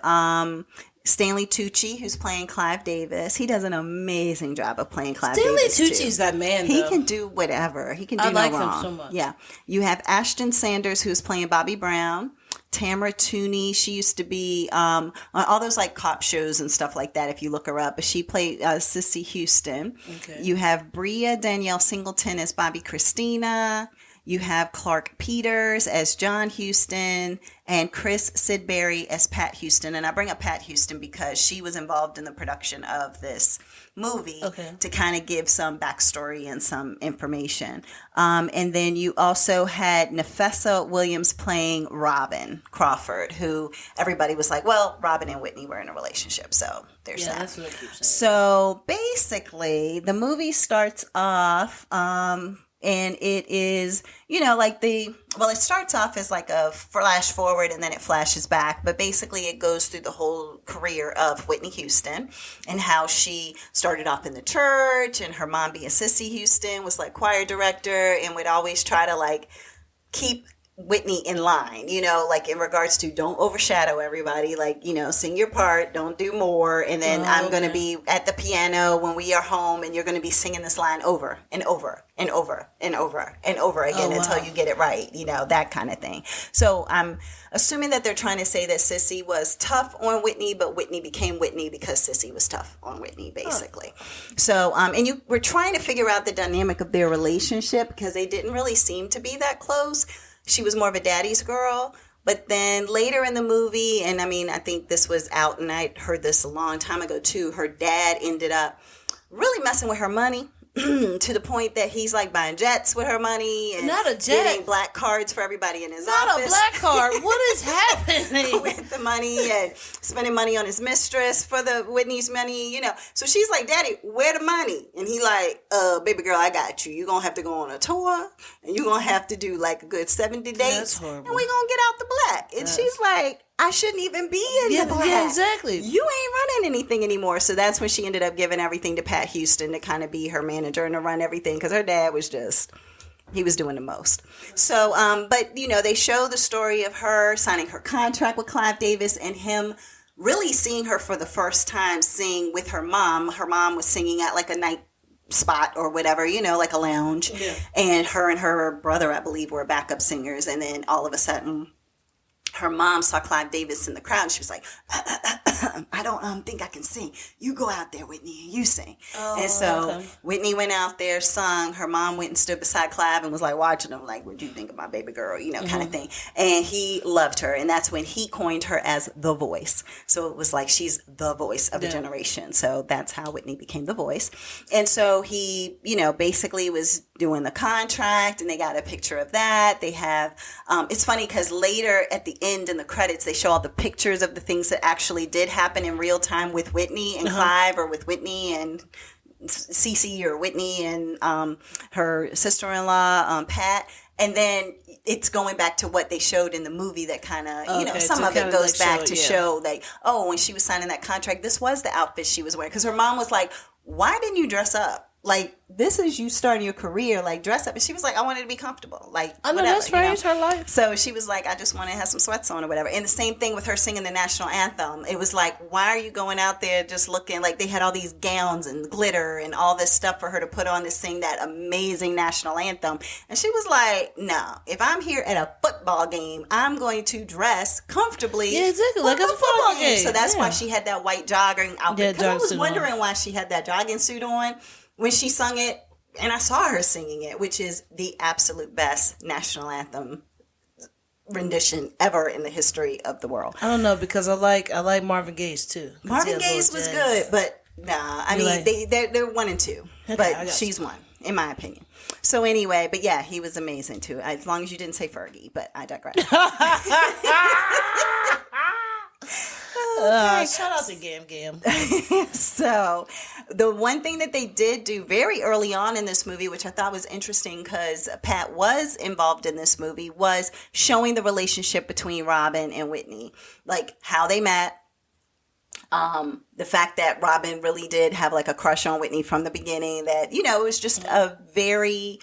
Stanley Tucci, who's playing Clive Davis. He does an amazing job of playing Clive Davis. Stanley Tucci's that man, though. He can do whatever. He can do no wrong. I like him so much. Yeah. You have Ashton Sanders, who's playing Bobby Brown. Tamara Tooney, she used to be on all those like cop shows and stuff like that if you look her up, but she played Sissy Houston. Okay. You have Bria Danielle Singleton as Bobby Christina. You have Clark Peters as John Huston and Chris Sidbury as Pat Houston. And I bring up Pat Houston because she was involved in the production of this movie to kind of give some backstory and some information. And then you also had Nefessa Williams playing Robin Crawford, who everybody was like, well, Robin and Whitney were in a relationship. So there's that. That's what I keep saying. So basically, the movie starts off, and it is, it starts off as like a flash forward and then it flashes back. But basically it goes through the whole career of Whitney Houston and how she started off in the church, and her mom being Sissy Houston was like choir director and would always try to like keep Whitney in line, like in regards to don't overshadow everybody, like, sing your part, don't do more. And then I'm going to be at the piano when we are home, and you're going to be singing this line over and over and over and over and over again until you get it right, that kind of thing. So I'm assuming that they're trying to say that Sissy was tough on Whitney, but Whitney became Whitney because Sissy was tough on Whitney, basically. So, and you were trying to figure out the dynamic of their relationship because they didn't really seem to be that close. She was more of a daddy's girl. But then later in the movie, and I think this was out, and I heard this a long time ago too, her dad ended up really messing with her money to the point that he's like buying jets with her money and not a jet. Getting black cards for everybody in his office. Not a black card. What is happening? With the money and spending money on his mistress for the Whitney's money, So she's like, Daddy, where the money? And he like, baby girl, I got you. You're going to have to go on a tour and you're going to have to do like a good 70 dates. And we're going to get out the black. And she's like, I shouldn't even be in the black. Yeah, exactly. You ain't running anything anymore. So that's when she ended up giving everything to Pat Houston to kind of be her manager and to run everything because her dad was he was doing the most. So, but, they show the story of her signing her contract with Clive Davis and him really seeing her for the first time sing with her mom. Her mom was singing at like a night spot or whatever, like a lounge. Yeah. And her brother, I believe, were backup singers. And then all of a sudden, her mom saw Clive Davis in the crowd and she was like, I don't think I can sing. You go out there, Whitney, and you sing. And so Whitney went out there, sung. Her mom went and stood beside Clive and was like watching him like, what'd you think of my baby girl, kind of thing. And he loved her. And that's when he coined her as the voice. So it was like she's the voice of a generation. So that's how Whitney became the voice. And so he, basically was doing the contract, and they got a picture of that. They have, it's funny because later at the end in the credits, they show all the pictures of the things that actually did happen in real time with Whitney and Clive, or with Whitney and Cece, or Whitney and her sister-in-law, Pat. And then it's going back to what they showed in the movie that kind of, some of it goes back to show that, when she was signing that contract, this was the outfit she was wearing. Because her mom was like, why didn't you dress up? Like, this is you starting your career, like, dress up. And she was like, I wanted to be comfortable. Like, I know, that's right. It's her life. So she was like, I just want to have some sweats on or whatever. And the same thing with her singing the national anthem. It was like, why are you going out there just looking like they had all these gowns and glitter and all this stuff for her to put on to sing that amazing national anthem? And she was like, no, if I'm here at a football game, I'm going to dress comfortably. Yeah, exactly. Like a football game. So that's why she had that white jogging outfit. Because I was wondering why she had that jogging suit on when she sung it, and I saw her singing it, which is the absolute best national anthem rendition ever in the history of the world. I don't know, because I like Marvin Gaye's too. Marvin Gaye's was good, but nah, I mean they're 1 and 2, but she's 1 in my opinion. So anyway, but yeah, he was amazing too. As long as you didn't say Fergie, but I digress. Shout out to Gam Gam. So the one thing that they did do very early on in this movie, which I thought was interesting because Pat was involved in this movie, was showing the relationship between Robin and Whitney, like how they met. The fact that Robin really did have like a crush on Whitney from the beginning, that, it was just a very,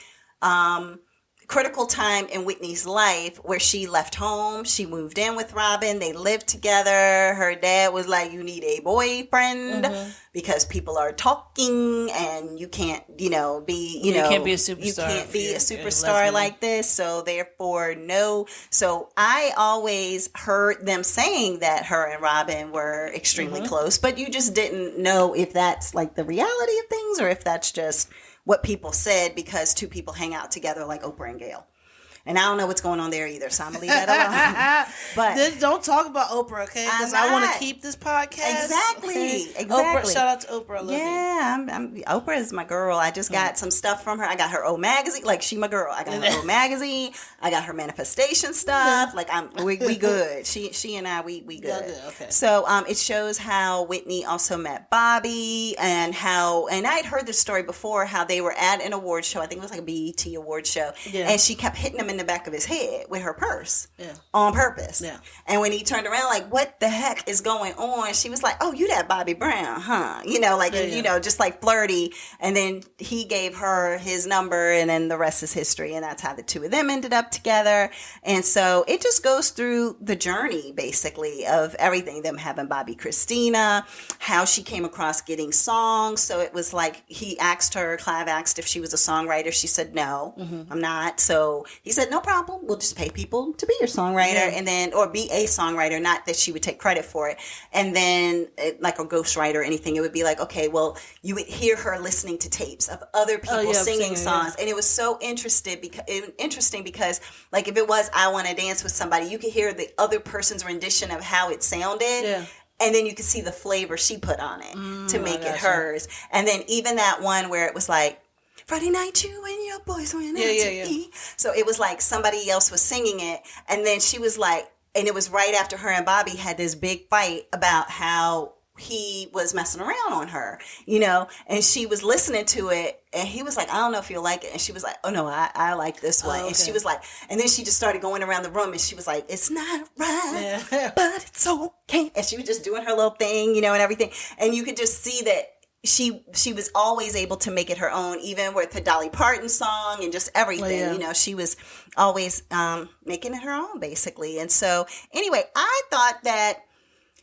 critical time in Whitney's life where she left home. She moved in with Robin. They lived together. Her dad was like, you need a boyfriend because people are talking and you can't, be, you can't be a superstar. You can't be a superstar like this. So therefore, no. So I always heard them saying that her and Robin were extremely close, but you just didn't know if that's like the reality of things or if that's just what people said because two people hang out together like Oprah and Gail. And I don't know what's going on there either, so I'm going to leave that alone. But don't talk about Oprah, okay? Because I want to keep this podcast. Exactly. Okay? Exactly. Oprah, shout out to Oprah. I love you. Oprah is my girl. I just got some stuff from her. I got her old magazine. Like, she my girl. I got her old magazine. I got her manifestation stuff. Like, we good. She and I, we good. Good. Okay. So it shows how Whitney also met Bobby and I had heard this story before, how they were at an award show. I think it was like a BET award show. Yeah. And she kept hitting him in the back of his head with her purse on purpose. Yeah. And when he turned around, like, what the heck is going on? She was like, oh, you that Bobby Brown, huh? You know, like, you know, just like flirty. And then he gave her his number, and then the rest is history. And that's how the two of them ended up together. And so it just goes through the journey, basically, of everything. Them having Bobby Christina, how she came across getting songs. So it was like, Clive asked if she was a songwriter. She said, no, I'm not. So he said, no problem. We'll just pay people to be your songwriter and then, or be a songwriter, not that she would take credit for it. And then like a ghostwriter or anything, it would be like, okay, well, you would hear her listening to tapes of other people singing songs. Yeah. And it was so interesting because like, if it was I Want to Dance with Somebody, you could hear the other person's rendition of how it sounded. Yeah. And then you could see the flavor she put on it to make it hers. And then even that one where it was like, Friday night you and your boys went out to eat. So it was like somebody else was singing it. And then she was like, and it was right after her and Bobby had this big fight about how he was messing around on her, you know, and she was listening to it and he was like, I don't know if you'll like it. And she was like, oh no, I like this one. Okay. And she was like, and then she just started going around the room and she was like, it's not right, but it's okay. And she was just doing her little thing, you know, and everything. And you could just see that she was always able to make it her own, even with the Dolly Parton song and just everything, you know, she was always making it her own, basically. And so anyway, I thought that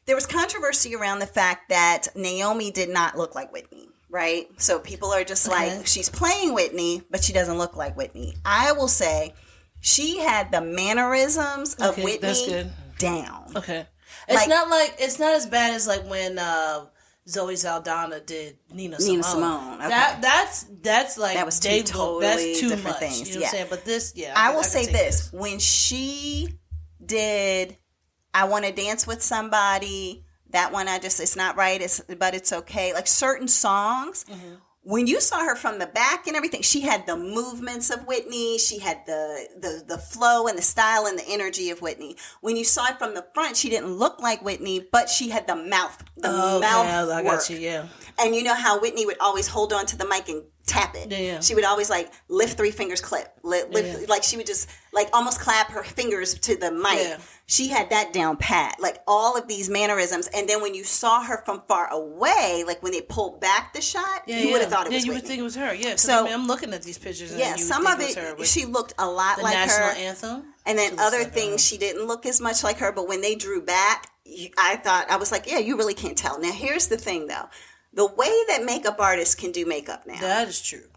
there was controversy around the fact that Naomi did not look like Whitney, right? So people are just like, she's playing Whitney, but she doesn't look like Whitney. I will say she had the mannerisms of Whitney down. Okay. It's not as bad as like when Zoe Saldana did Nina Simone. Okay. That's like that was totally too different much. things. You know what I'm saying? But this, I will say this: when she did I Want to Dance with Somebody, that one it's not right, but it's okay. Like certain songs, when you saw her from the back and everything, she had the movements of Whitney. She had the flow and the style and the energy of Whitney. When you saw it from the front, she didn't look like Whitney, but she had the mouth work. I got you, yeah. And you know how Whitney would always hold on to the mic and tap it. Yeah. She would always like lift 3 fingers, clip, like she would just like almost clap her fingers to the mic. Yeah. She had that down pat, like all of these mannerisms. And then when you saw her from far away, like when they pulled back the shot, you would have thought it was Whitney. You would think it was her. Yeah. So I'm looking at these pictures. And some of it, she looked a lot like her. The national anthem. And then other things, she didn't look as much like her. But when they drew back, I was like, yeah, you really can't tell. Now, here's the thing, though. The way that makeup artists can do makeup now. That is true.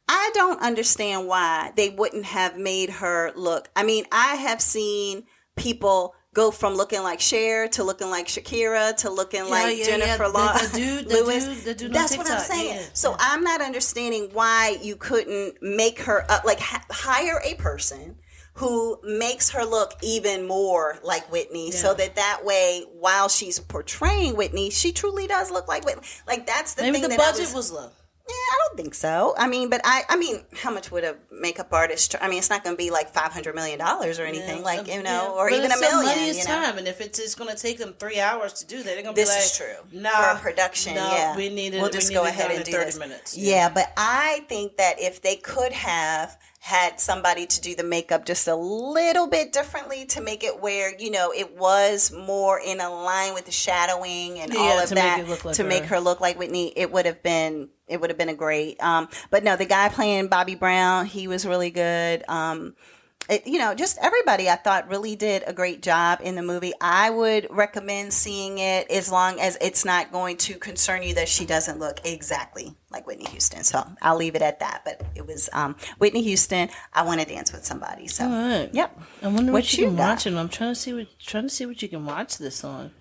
I don't understand why they wouldn't have made her look. I mean, I have seen people go from looking like Cher to looking like Shakira to looking like Jennifer Lewis. That's what I'm saying. Yeah. So I'm not understanding why you couldn't make her up, like hire a person who makes her look even more like Whitney, so that way, while she's portraying Whitney, she truly does look like Whitney. Like that's the thing. Maybe the budget was low. Yeah, I don't think so. I mean, but I mean, how much would a makeup artist? I mean, it's not going to be like $500 million or anything, or even $1 million. Money is time, and if it's going to take them 3 hours to do that, they're going to be like, "This is true." For a production, we'll just go ahead and do 30 minutes. Yeah, but I think that if they could have had somebody to do the makeup just a little bit differently to make it where, it was more in a line with the shadowing and all of that to make her look like Whitney, it would have been a great. But no, the guy playing Bobby Brown, he was really good. Just everybody I thought really did a great job in the movie. I would recommend seeing it as long as it's not going to concern you that she doesn't look exactly like Whitney Houston. So I'll leave it at that. But it was Whitney Houston, I Want to Dance with Somebody. So, all right. Yep. I wonder what you can watch it. I'm trying to see what you can watch this on.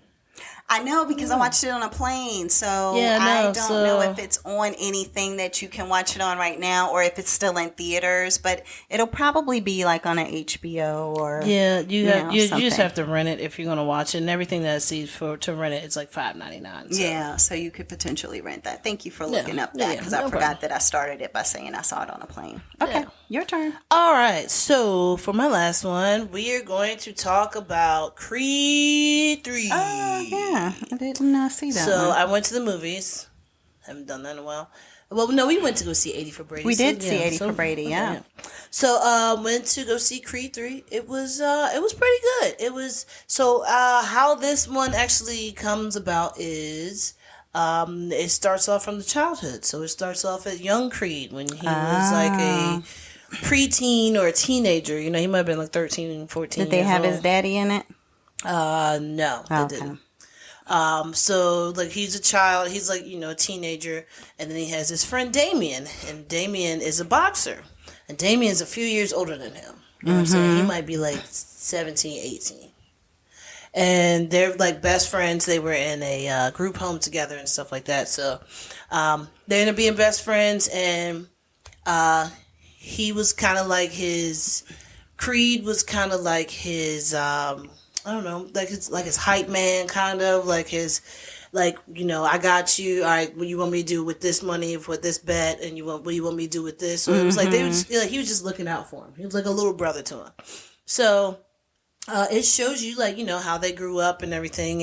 I know because I watched it on a plane, so Yeah, I no, don't know if it's on anything that you can watch it on right now or if it's still in theaters, but it'll probably be like on an HBO or Yeah, you just something. have to rent it if you're gonna watch it, and everything that I see to rent it, it's like $5.99. So. Yeah, so you could potentially rent that. Thank you for looking up that because I forgot that I started it by saying I saw it on a plane. Okay, your turn. All right, so for my last one, we are going to talk about Creed 3. Oh, yeah. I didn't see that So one. I went to the movies. Haven't done that in a while. Well, no, we went to go see 80 for Brady. We did see 80 for Brady, yeah. So went to go see Creed 3. It was pretty good. It was how this one actually comes about is it starts off from the childhood. So it starts off at young Creed when he was like a preteen or a teenager. You know, he might have been like 13, 14 Did they have his daddy in it? No, they didn't. So like he's a child, he's like, a teenager, and then he has his friend Damien, and Damien is a boxer. And Damien's a few years older than him. You know what I'm saying? He might be like 17, 18. And they're like best friends. They were in a group home together and stuff like that. So they end up being best friends, and he was kind of like Creed was kind of like his I don't know, like his hype man, kind of like his, I got you. All right, what you want me to do with this money for this bet, and what do you want me to do with this? So it was like they were just, he was just looking out for him. He was like a little brother to him. So it shows you how they grew up and everything,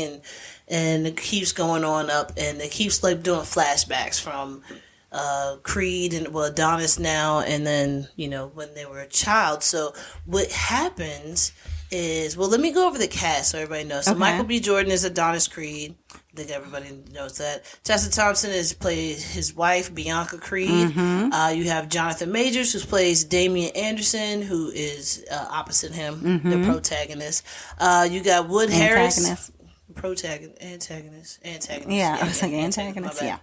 and it keeps going on up, and it keeps like doing flashbacks from Creed and Adonis now, and then when they were a child. So what happens is, let me go over the cast so everybody knows. So Michael B. Jordan is Adonis Creed. I think everybody knows that. Tessa Thompson plays his wife, Bianca Creed. You have Jonathan Majors, who plays Damian Anderson, who is opposite him, the protagonist. You got Wood Harris. Antagonist. Yeah, I was like antagonist. Yeah.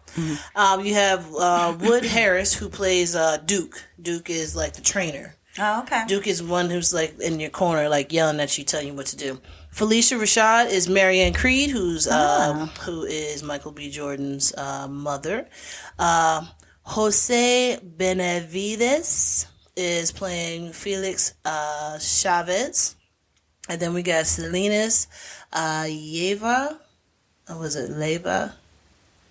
You have Wood Harris, who plays Duke. Duke is like the trainer. Oh, okay. Duke is one who's like in your corner, like yelling at you, telling you what to do. Felicia Rashad is Marianne Creed, who is Michael B. Jordan's mother. Jose Benavides is playing Felix Chavez. And then we got Salinas Leyva. Or was it Leyva?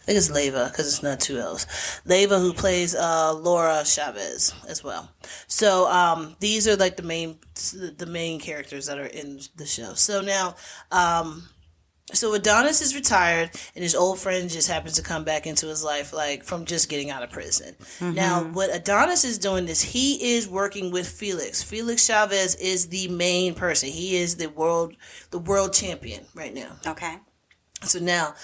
I think it's Leyva because it's not two L's. Leyva, who plays Laura Chavez as well. So these are like the main characters that are in the show. So now, so Adonis is retired, and his old friend just happens to come back into his life, like from just getting out of prison. Now, what Adonis is doing is he is working with Felix. Felix Chavez is the main person. He is the world champion right now. Okay. So now,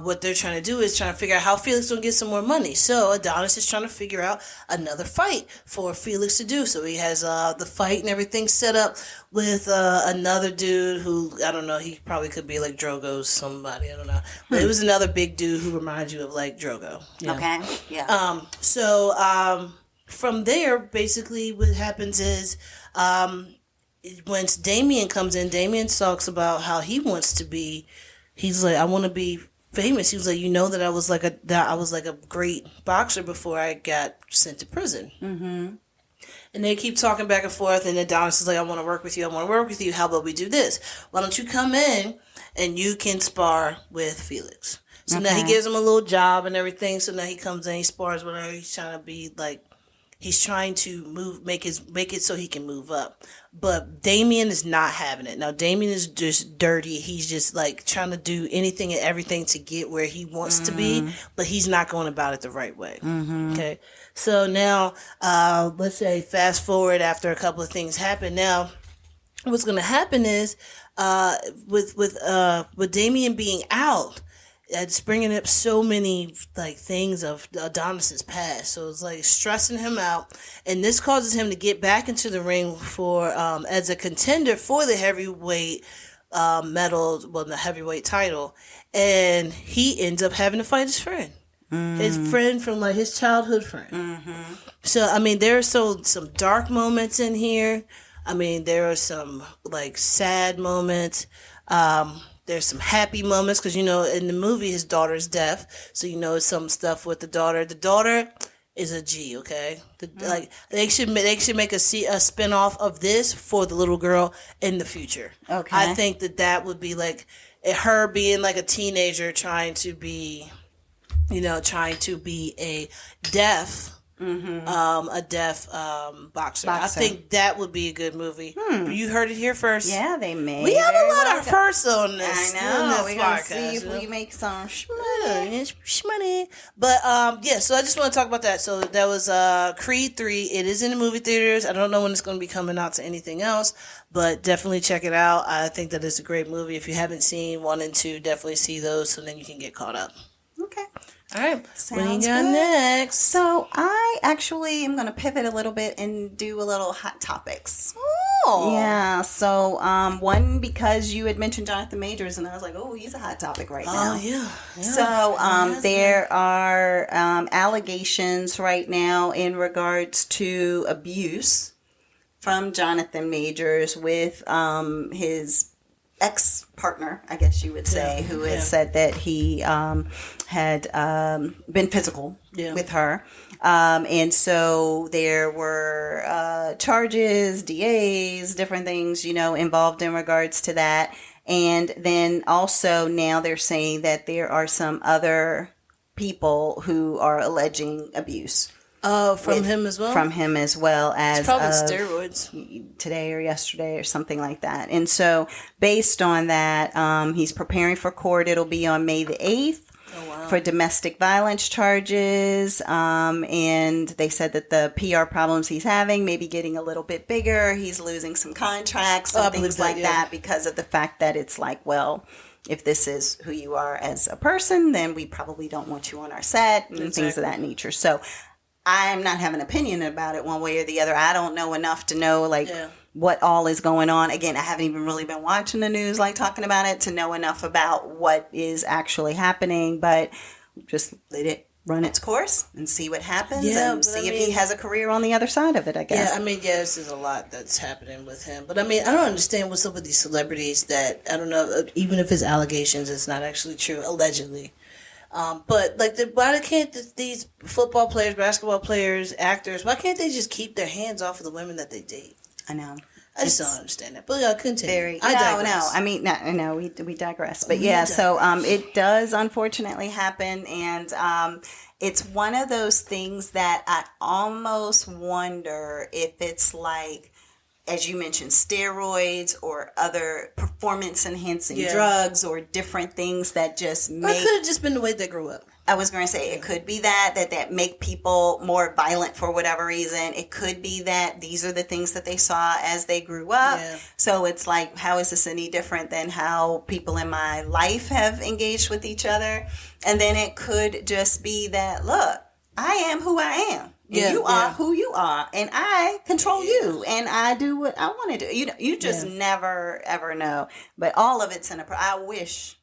what they're trying to do is trying to figure out how Felix will get some more money. So Adonis is trying to figure out another fight for Felix to do. So he has the fight and everything set up with another dude who, I don't know, he probably could be like Drogo's somebody, I don't know. But it was another big dude who reminds you of like Drogo. Okay, yeah. So from there, basically what happens is once Damien comes in, Damien talks about how he wants to be. He's like, I want to be famous. He was like, that I was like a great boxer before I got sent to prison. And they keep talking back and forth, and Adonis is like, I want to work with you. How about we do this? Why don't you come in and you can spar with Felix? So now he gives him a little job and everything. So now he comes in, he spars with her. He's trying to be like, he's trying to make it so he can move up. But Damien is not having it. Now, Damien is just dirty. He's just like trying to do anything and everything to get where he wants to be, but he's not going about it the right way. Okay. So now, let's say fast forward after a couple of things happen. Now, what's going to happen is, with Damien being out, it's bringing up so many like things of Adonis's past, so it's like stressing him out, and this causes him to get back into the ring for as a contender for the heavyweight the heavyweight title, and he ends up having to fight his friend, his friend from like his childhood friend. So I mean, there are some dark moments in here. I mean, there are some like sad moments. There's some happy moments because, in the movie, his daughter's deaf. So, it's some stuff with the daughter. The daughter is a G, okay? Like, they should make a spinoff of this for the little girl in the future. Okay. I think that would be like her being like a teenager trying to be a deaf boxer. I think that would be a good movie. You heard it here first. Yeah, they may. We have a lot of firsts on this. I know. We're going to podcast, see if we make some money. But so I just want to talk about that. So that was Creed 3. It is in the movie theaters. I don't know when it's going to be coming out to anything else, but definitely check it out. I think that is a great movie. If you haven't seen 1 and 2, definitely see those so then you can get caught up. Okay. All right. Sounds what do you got good. next? So I actually am going to pivot a little bit and do a little hot topics. Oh. Yeah. So one, because you had mentioned Jonathan Majors, and I was like, oh, he's a hot topic right now. Oh, yeah. So there are allegations right now in regards to abuse from Jonathan Majors with his ex-partner, I guess you would say, who has said that he had been physical with her. And so there were charges, DAs, different things, involved in regards to that. And then also now they're saying that there are some other people who are alleging abuse. From him as well? From him as well as it's probably steroids. Today or yesterday or something like that. And so based on that, he's preparing for court. It'll be on May the 8th. Oh, wow. For domestic violence charges. And they said that the PR problems he's having may be getting a little bit bigger. He's losing some contracts and things like that because of the fact that it's like, well, if this is who you are as a person, then we probably don't want you on our set and things of that nature. So I'm not having an opinion about it one way or the other. I don't know enough to know what all is going on. Again, I haven't even really been watching the news, talking about it, to know enough about what is actually happening. But just let it run its course and see what happens and see if he has a career on the other side of it, I guess. Yeah, this is a lot that's happening with him. But I don't understand what's up with these celebrities that, I don't know, even if his allegations is not actually true, allegedly. But why can't these football players, basketball players, actors, why can't they just keep their hands off of the women that they date? I know. I just don't understand that. But continue. I digress. We digress. But so it does unfortunately happen, and it's one of those things that I almost wonder if it's like, as you mentioned, steroids or other performance-enhancing drugs or different things that just make... Or it could have just been the way they grew up. I was going to say it could be that make people more violent for whatever reason. It could be that these are the things that they saw as they grew up. Yeah. So it's like, how is this any different than how people in my life have engaged with each other? And then it could just be that, look, I am who I am. And you are who you are, and I control you, and I do what I want to do. You just never ever know. But all of it's I wish.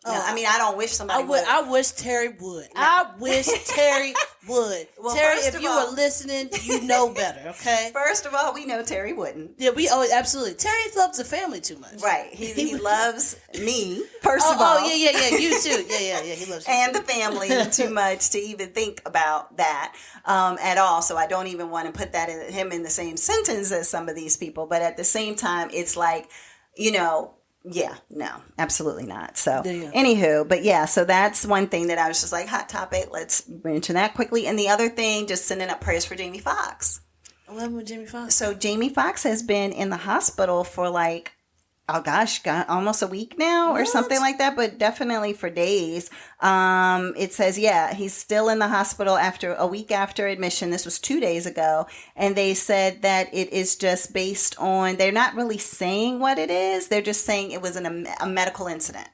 No, I don't wish somebody would. I wish Terry would. No. I wish Terry would. Well, Terry, if you were listening, you know better, okay? First of all, we know Terry wouldn't. Yeah, absolutely. Terry loves the family too much. Right. He loves me, first of all. Oh, yeah. You too. Yeah. He loves you. And the family too much to even think about that at all. So I don't even want to put him in the same sentence as some of these people. But at the same time, it's like, yeah, no, absolutely not. So, anywho, but so that's one thing that I was just like, hot topic. Let's mention that quickly. And the other thing, just sending up prayers for Jamie Foxx. What happened with Jamie Foxx? So, Jamie Foxx has been in the hospital for almost a week now or something like that, but definitely for days. It says, he's still in the hospital after a week after admission. This was 2 days ago. And they said that it is just based on, they're not really saying what it is. They're just saying it was a medical incident.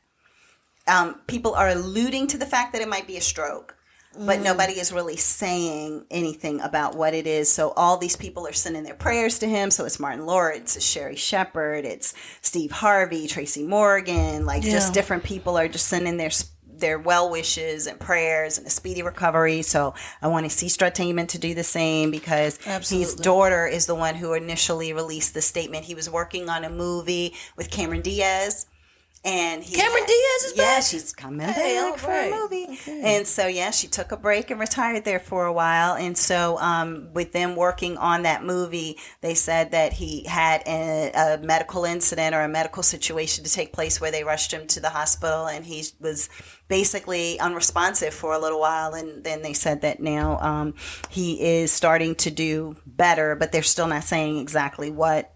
People are alluding to the fact that it might be a stroke. But nobody is really saying anything about what it is. So all these people are sending their prayers to him. So it's Martin Lawrence, it's Sherry Shepherd, it's Steve Harvey, Tracy Morgan. Just different people are just sending their well wishes and prayers and a speedy recovery. So I want Sestra-Tainment to do the same because his daughter is the one who initially released the statement. He was working on a movie with Cameron Diaz. And Cameron Diaz is back? Yeah, she's coming back for a movie. Okay. And so, yeah, she took a break and retired there for a while. And so with them working on that movie, they said that he had a medical incident or a medical situation to take place where they rushed him to the hospital, and he was basically unresponsive for a little while. And then they said that now he is starting to do better, but they're still not saying exactly what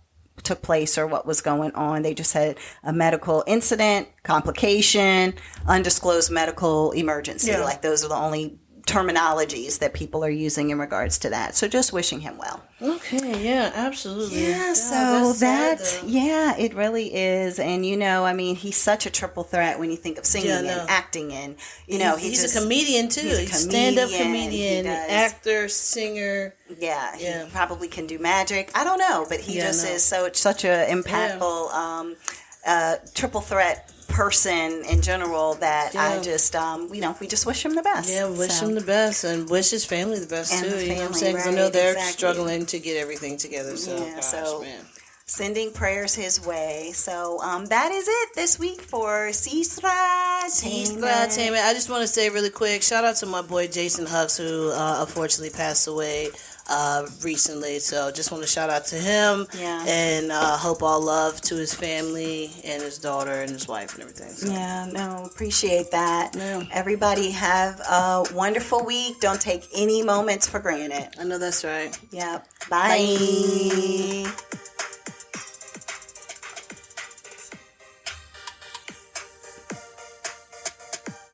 took place or what was going on. They just had a medical incident, complication, undisclosed medical emergency. Yeah. Like those are the only terminologies that people are using in regards to that. So just wishing him well. Okay, yeah, absolutely. Yeah, so yeah, it really is. And, you know, I mean, he's such a triple threat when you think of singing and acting. And, you know, he's a comedian, too. He's a stand-up comedian, actor, singer. Yeah, he probably can do magic. I don't know, but he is such an impactful triple threat person in general that I just, you know, we just wish him the best. Yeah, wish him the best and wish his family the best, too. You know what I'm saying? Because I know they're struggling to get everything together. So, man. Sending prayers his way. So that is it this week for Sestra-Tainment. I just want to say really quick, shout out to my boy Jason Hucks, who unfortunately passed away recently. So just want to shout out to him and hope all love to his family and his daughter and his wife and everything. So. Yeah, no, appreciate that. Yeah. Everybody have a wonderful week. Don't take any moments for granted. I know that's right. Yeah. Bye.